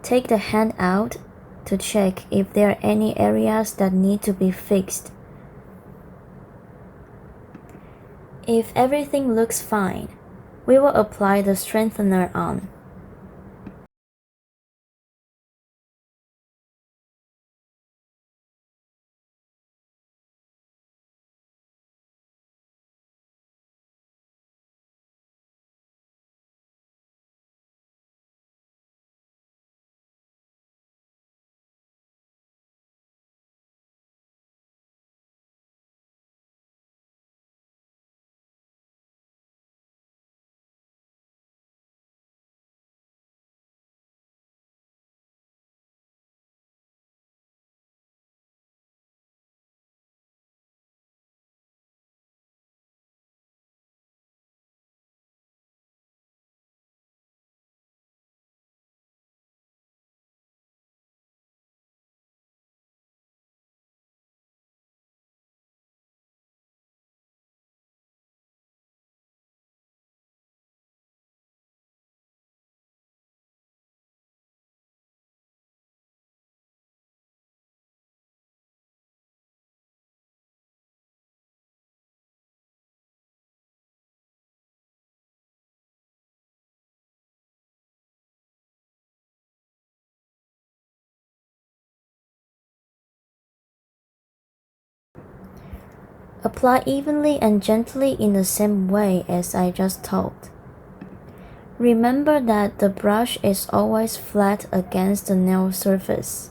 Take the hand out to check if there are any areas that need to be fixed. If everything looks fine, we will apply the strengthener on. Apply evenly and gently in the same way as I just told. Remember that the brush is always flat against the nail surface.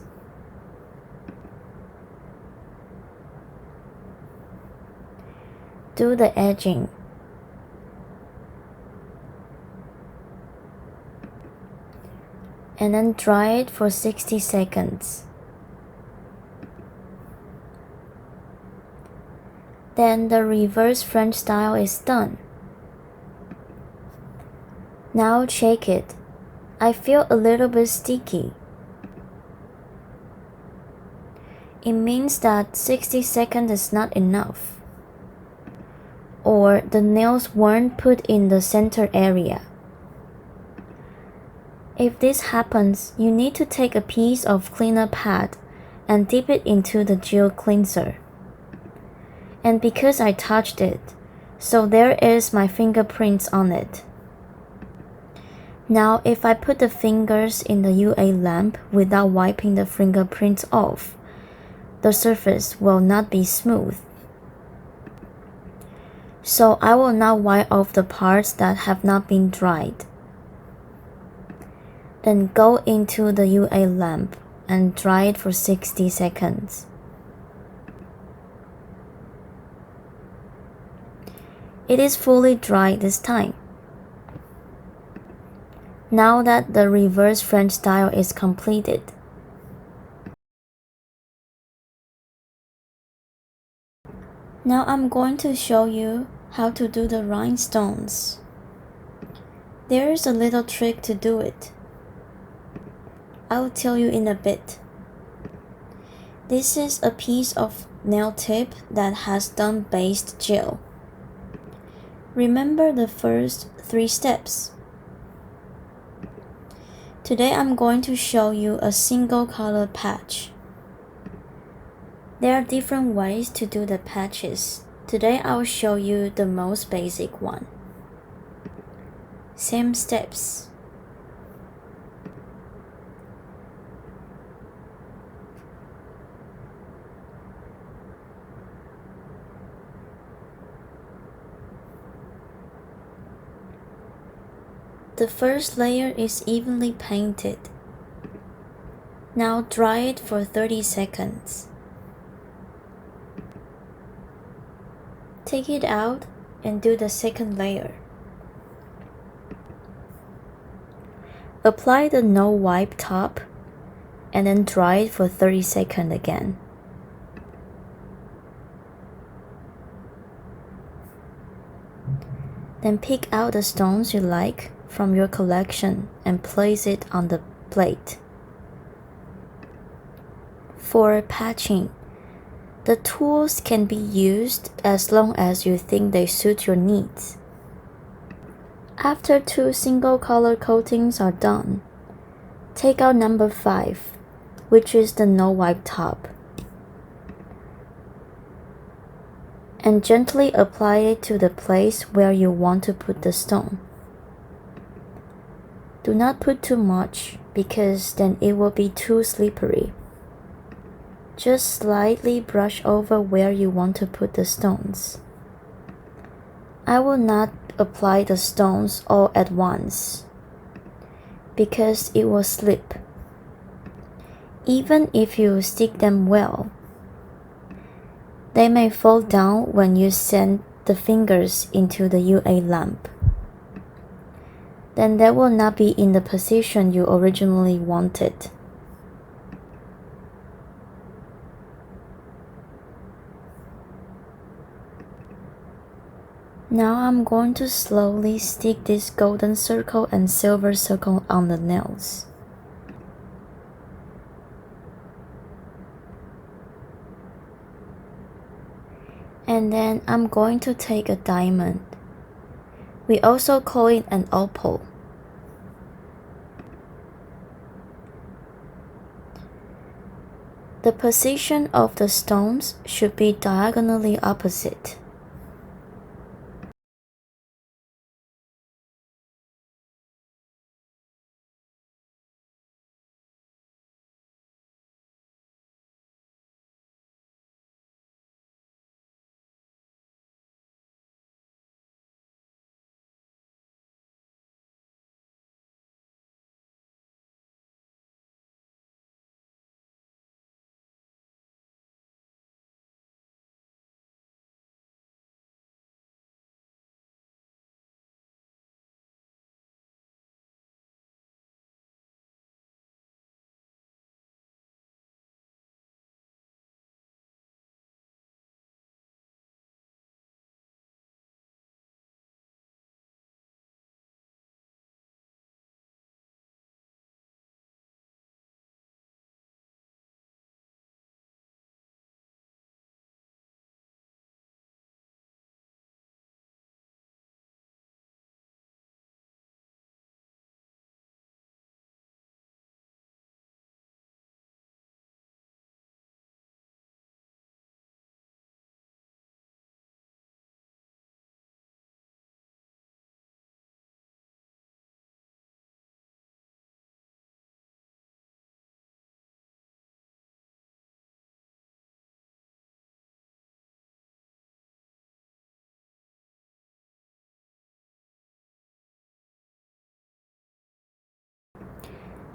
Do the edging. And then dry it for 60 seconds. Then the reverse French style is done. Now shake it. I feel a little bit sticky. It means that 60 seconds is not enough, or the nails weren't put in the center area. If this happens, you need to take a piece of cleaner pad and dip it into the gel cleanser. And because I touched it, so there is my fingerprints on it. Now if I put the fingers in the UA lamp without wiping the fingerprints off, the surface will not be smooth. So I will not wipe off the parts that have not been dried. Then go into the UA lamp and dry it for 60 seconds. It is fully dry this time. Now that the reverse French style is completed, now I'm going to show you how to do the rhinestones. There is a little trick to do it. I'll tell you in a bit. This is a piece of nail tip that has done based gel. Remember the first 3 steps. Today I'm going to show you a single color patch. There are different ways to do the patches. Today I'll show you the most basic one. Same steps. The first layer is evenly painted. Now dry it for 30 seconds. Take it out and do the second layer. Apply the no wipe top and then dry it for 30 seconds again. Then pick out the stones you like from your collection and place it on the plate. For patching, the tools can be used as long as you think they suit your needs. After 2 single color coatings are done, take out number 5, which is the no wipe top, and gently apply it to the place where you want to put the stone. Do not put too much because then it will be too slippery. Just slightly brush over where you want to put the stones. I will not apply the stones all at once because it will slip. Even if you stick them well, they may fall down when you send the fingers into the UA lamp. Then they will not be in the position you originally wanted. Now I'm going to slowly stick this golden circle and silver circle on the nails. And then I'm going to take a diamond. We also call it an opal. The position of the stones should be diagonally opposite.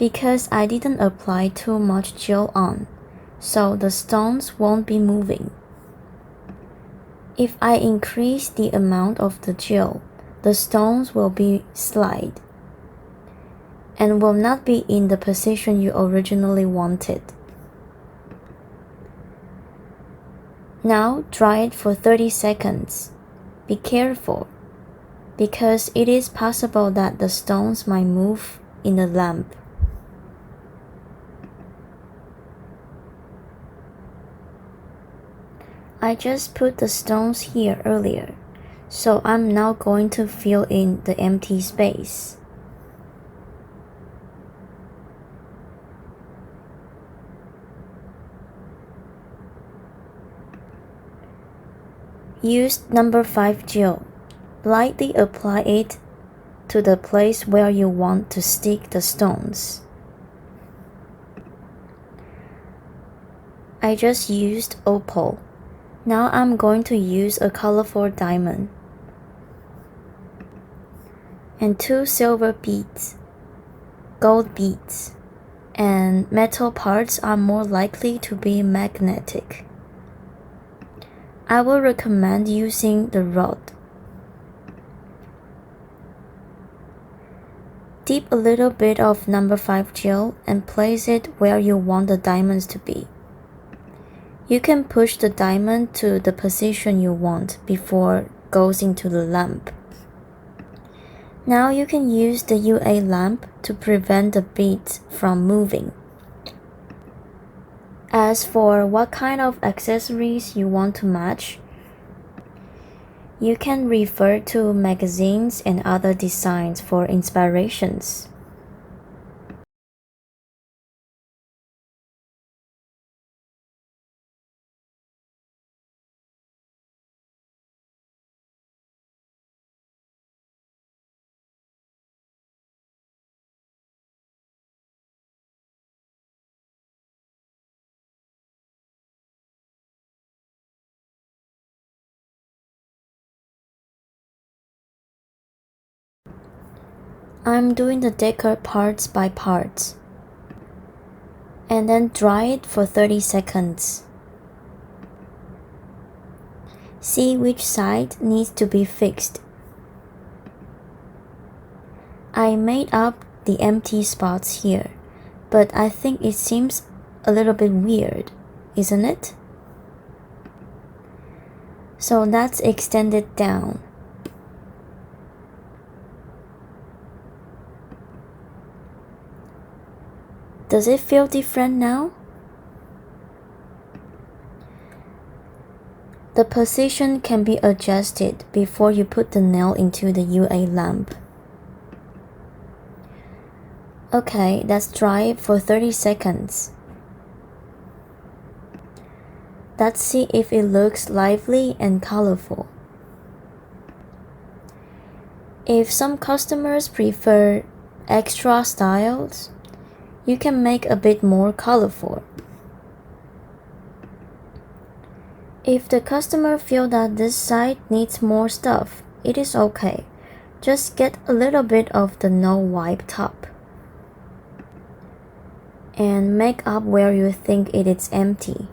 because I didn't apply too much gel on, so the stones won't be moving. If I increase the amount of the gel, the stones will be slide and will not be in the position you originally wanted. Now dry it for 30 seconds. Be careful, because it is possible that the stones might move in the lamp. I just put the stones here earlier, so I'm now going to fill in the empty space. Use number 5 gel. Lightly apply it to the place where you want to stick the stones. I just used opal. Now I'm going to use a colorful diamond and 2 silver beads. Gold beads and metal parts are more likely to be magnetic. I will recommend using the rod. Dip a little bit of number 5 gel and place it where you want the diamonds to be. You can push the diamond to the position you want before it goes into the lamp. Now you can use the UA lamp to prevent the beads from moving. As for what kind of accessories you want to match, you can refer to magazines and other designs for inspirations. I'm doing the decor parts by parts, and then dry it for 30 seconds. See which side needs to be fixed. I made up the empty spots here, but I think it seems a little bit weird, isn't it? So let's extend it down. Does it feel different now? The position can be adjusted before you put the nail into the UA lamp. Okay, let's dry it for 30 seconds. Let's see if it looks lively and colorful. If some customers prefer extra styles, you can make a bit more colorful. If the customer feels that this side needs more stuff, it is okay. Just get a little bit of the no wipe top and make up where you think it is empty.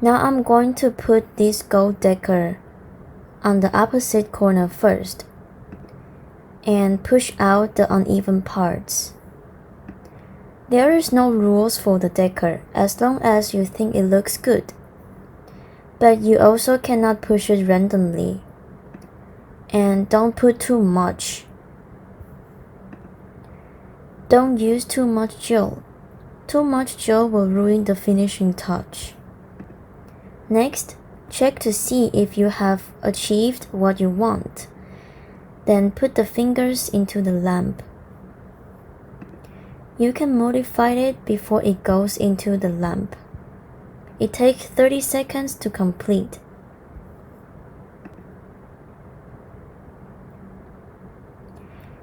Now I'm going to put this gold decker on the opposite corner first and push out the uneven parts. There is no rules for the decker as long as you think it looks good, but you also cannot push it randomly, and don't put too much. Don't use too much gel. Too much gel will ruin the finishing touch. Next, check to see if you have achieved what you want. Then put the fingers into the lamp. You can modify it before it goes into the lamp. It takes 30 seconds to complete.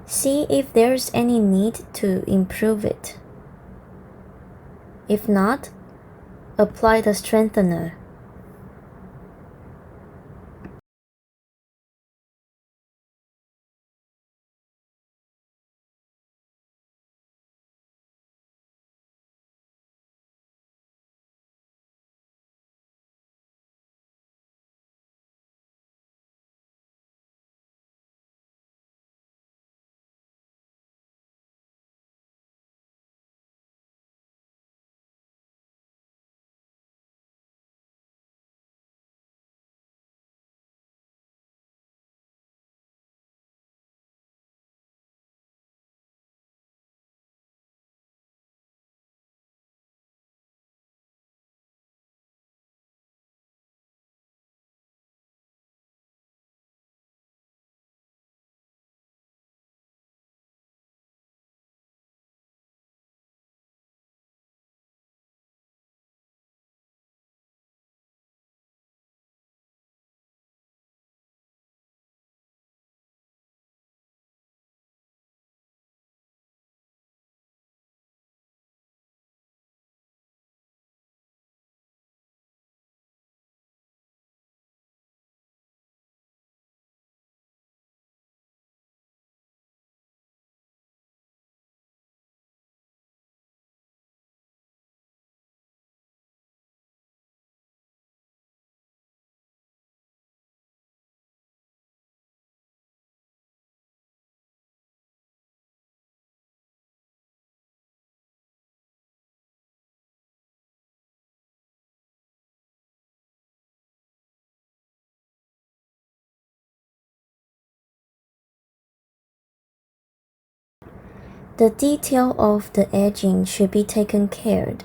See if there's any need to improve it. If not, apply the strengthener. The detail of the edging should be taken care of.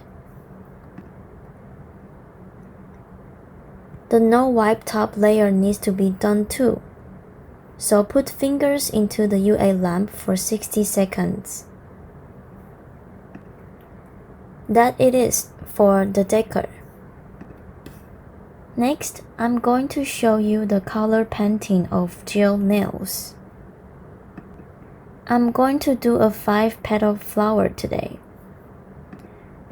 The no wipe top layer needs to be done too. So put fingers into the UA lamp for 60 seconds. That it is for the decker. Next, I'm going to show you the color painting of gel nails. I'm going to do a 5-petal flower today.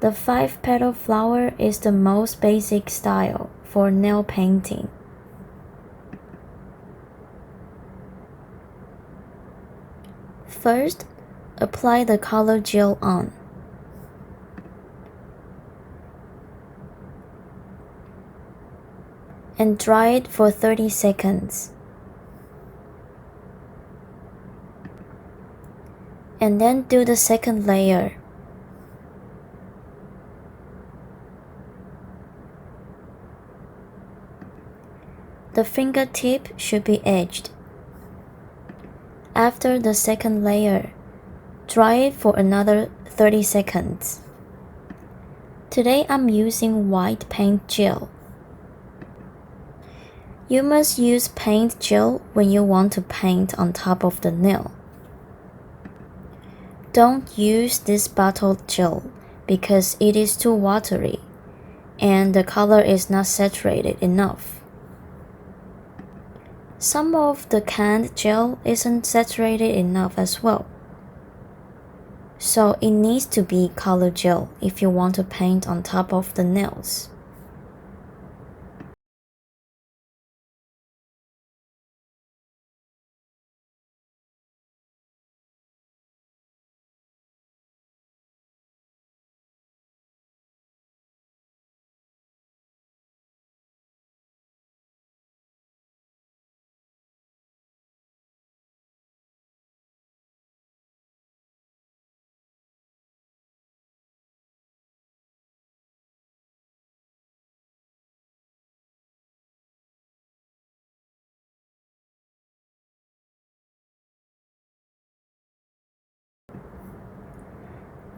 The 5-petal flower is the most basic style for nail painting. First, apply the color gel on. And dry it for 30 seconds. And then do the second layer. The fingertip should be edged. After the second layer, dry it for another 30 seconds. Today I'm using white paint gel. You must use paint gel when you want to paint on top of the nail. Don't use this bottle gel because it is too watery and the color is not saturated enough. Some of the canned gel isn't saturated enough as well. So it needs to be color gel if you want to paint on top of the nails.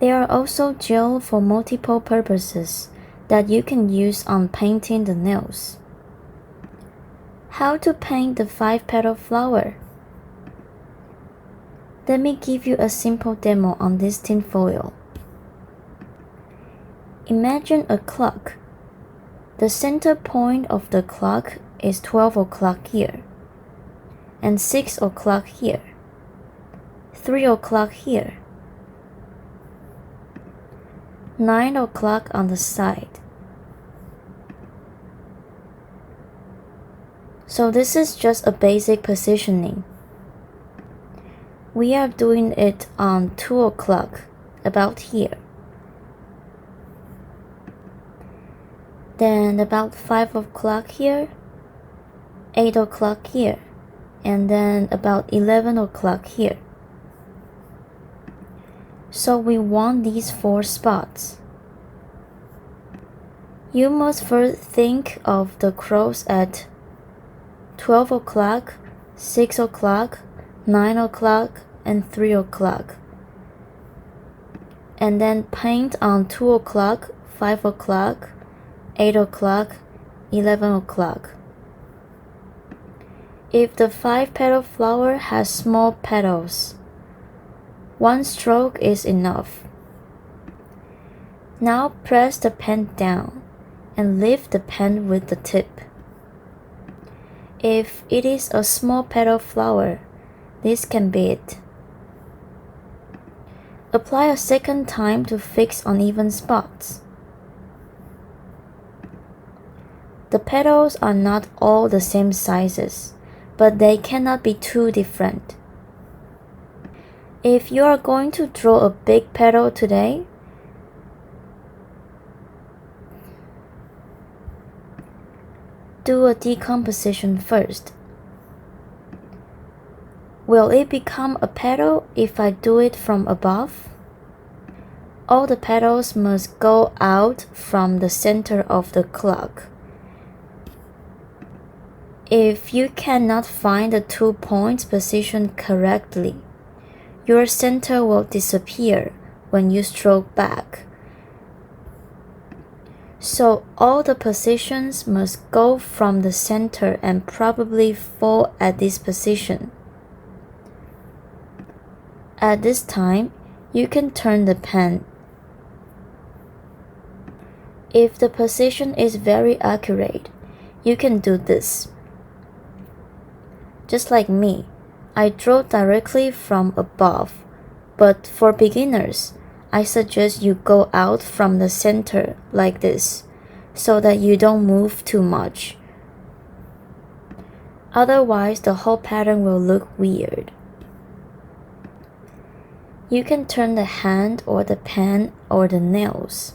There are also gel for multiple purposes that you can use on painting the nails. How to paint the 5-petal flower? Let me give you a simple demo on this tin foil. Imagine a clock. The center point of the clock is 12 o'clock here, and 6 o'clock here, 3 o'clock here, 9 o'clock on the side. So this is just a basic positioning. We are doing it on 2 o'clock, about here. Then about 5 o'clock here, 8 o'clock here, and then about 11 o'clock here. So we want these 4 spots. You must first think of the crows at 12 o'clock, 6 o'clock, 9 o'clock, and 3 o'clock. And then paint on 2 o'clock, 5 o'clock, 8 o'clock, 11 o'clock. If the 5-petal flower has small petals, 1 stroke is enough. Now press the pen down and lift the pen with the tip. If it is a small petal flower, this can be it. Apply a second time to fix uneven spots. The petals are not all the same sizes, but they cannot be too different. If you are going to draw a big petal today, do a decomposition first. Will it become a petal if I do it from above? All the petals must go out from the center of the clock. If you cannot find the 2 points positioned correctly, your center will disappear when you stroke back. So all the positions must go from the center and probably fall at this position. At this time, you can turn the pen. If the position is very accurate, you can do this. Just like me, I draw directly from above, but for beginners, I suggest you go out from the center like this, so that you don't move too much. Otherwise, the whole pattern will look weird. You can turn the hand or the pen or the nails,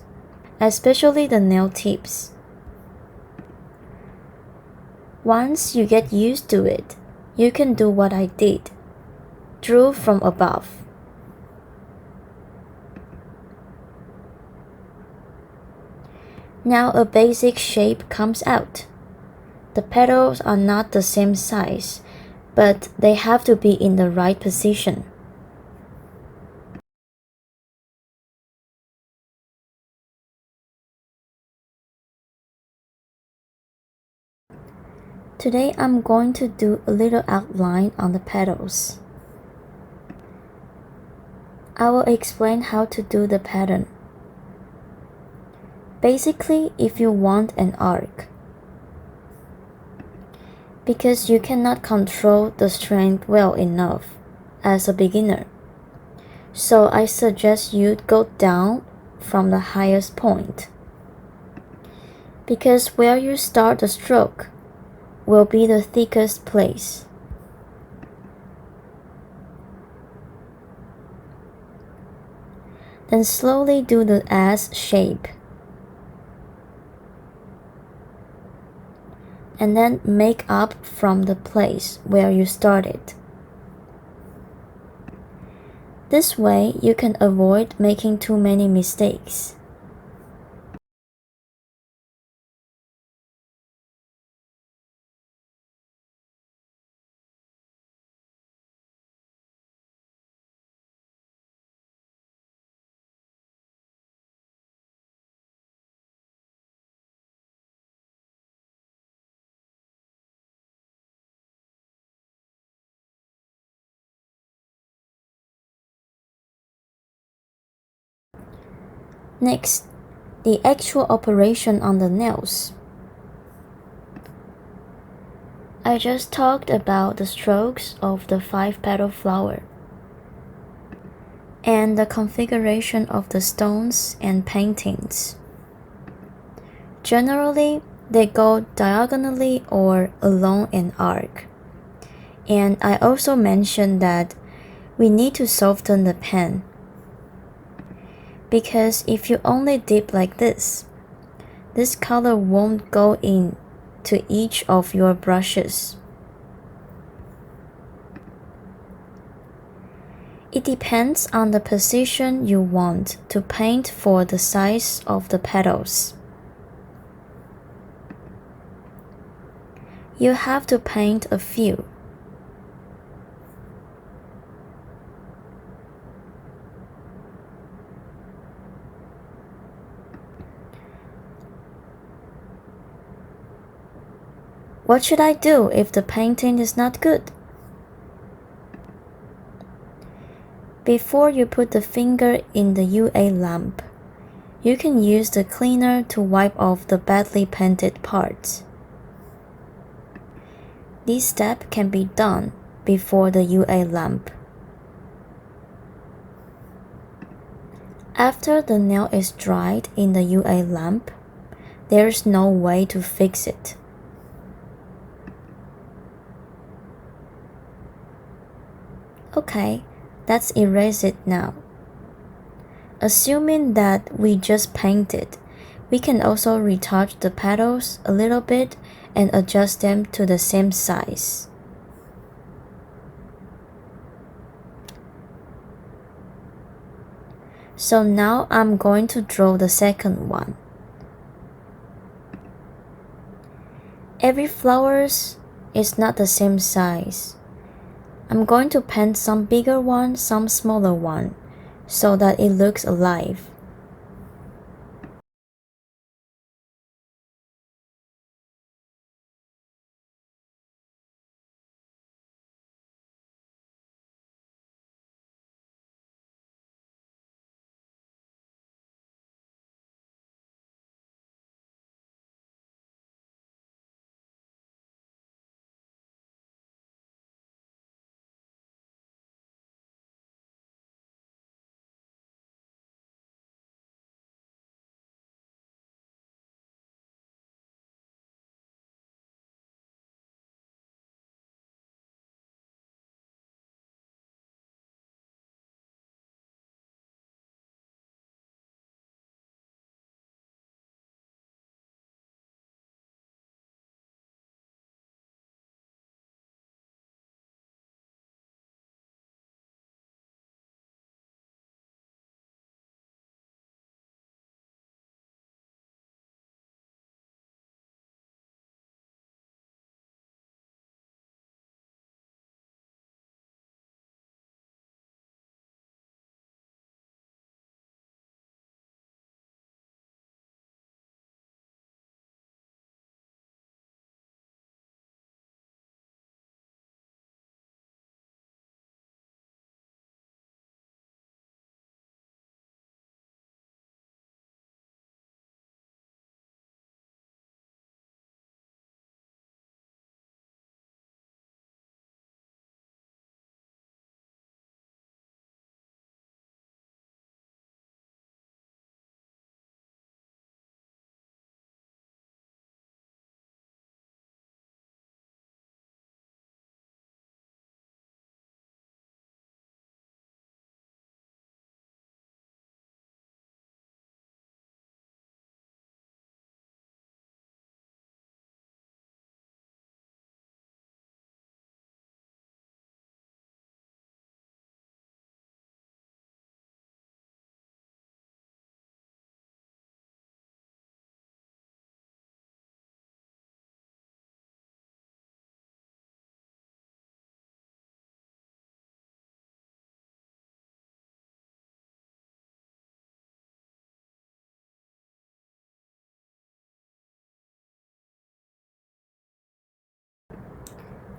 especially the nail tips. Once you get used to it, you can do what I did. Drew from above. Now a basic shape comes out. The petals are not the same size, but they have to be in the right position. Today I'm going to do a little outline on the petals. I will explain how to do the pattern. Basically, if you want an arc, because you cannot control the strength well enough as a beginner, so I suggest you go down from the highest point, because where you start the stroke will be the thickest place. Then slowly do the S shape, and then make up from the place where you started. This way you can avoid making too many mistakes. Next, the actual operation on the nails. I just talked about the strokes of the 5-petal flower and the configuration of the stones and paintings. Generally, they go diagonally or along an arc. And I also mentioned that we need to soften the pen, because if you only dip like this color won't go in to each of your brushes. It depends on the position you want to paint for the size of the petals. You have to paint a few. What should I do if the painting is not good? Before you put the finger in the UA lamp, you can use the cleaner to wipe off the badly painted parts. This step can be done before the UA lamp. After the nail is dried in the UA lamp, there's no way to fix it. Okay, let's erase it now. Assuming that we just painted, we can also retouch the petals a little bit and adjust them to the same size. So now I'm going to draw the second one. Every flower is not the same size. I'm going to paint some bigger one, some smaller one, so that it looks alive.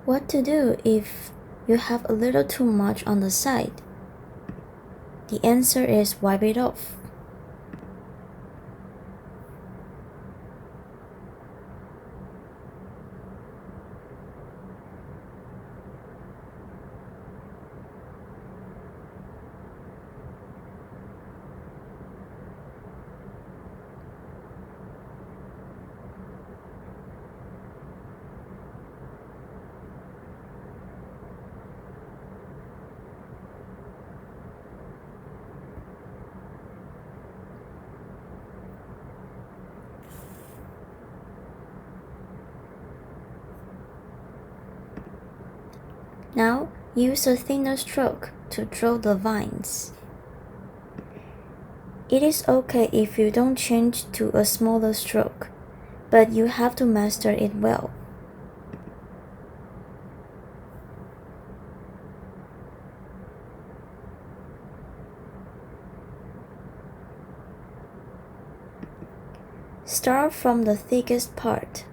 What to do if you have a little too much on the side? The answer is wipe it off. Now use a thinner stroke to draw the vines. It is okay if you don't change to a smaller stroke, but you have to master it well. Start from the thickest part.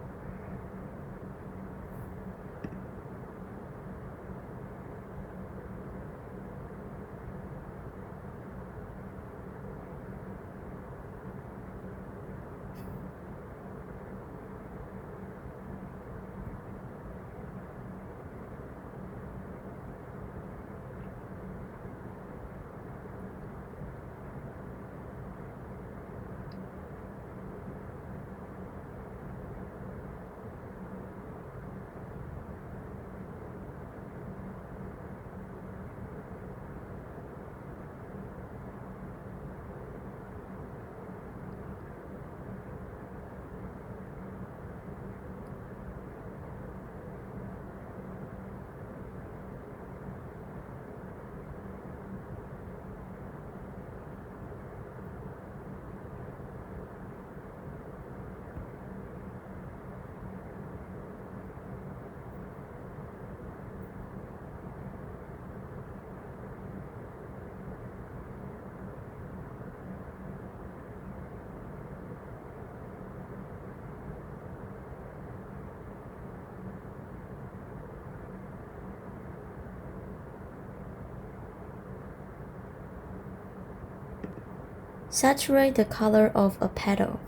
Saturate the color of a petal.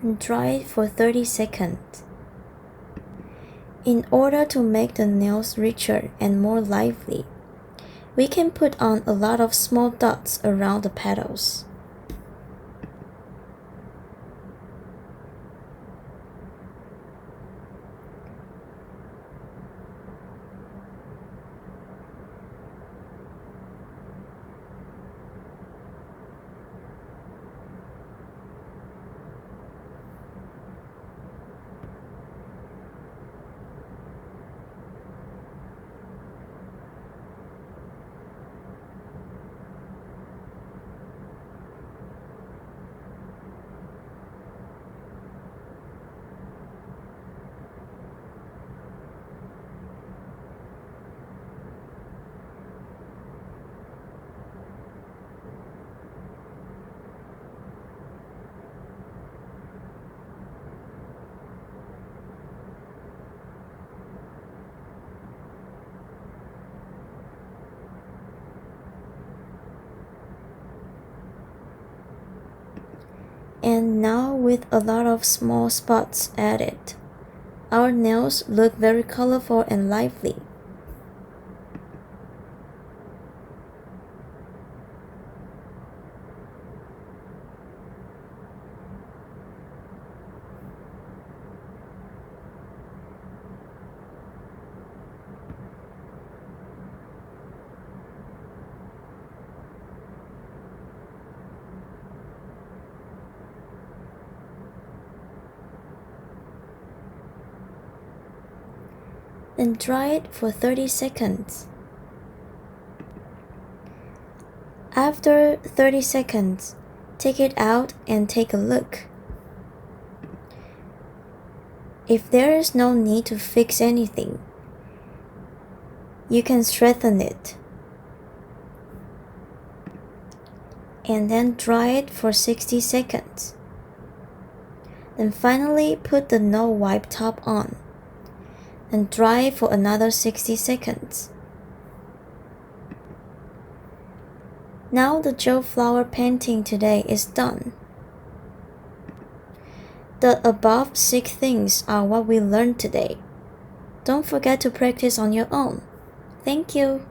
And dry it for 30 seconds. In order to make the nails richer and more lively, we can put on a lot of small dots around the petals. And now with a lot of small spots added, our nails look very colorful and lively. Then dry it for 30 seconds. After 30 seconds, take it out and take a look. If there is no need to fix anything, you can straighten it. And then dry it for 60 seconds. Then finally put the no wipe top on and dry for another 60 seconds. Now the gel flower painting today is done. The above 6 things are what we learned today. Don't forget to practice on your own. Thank you.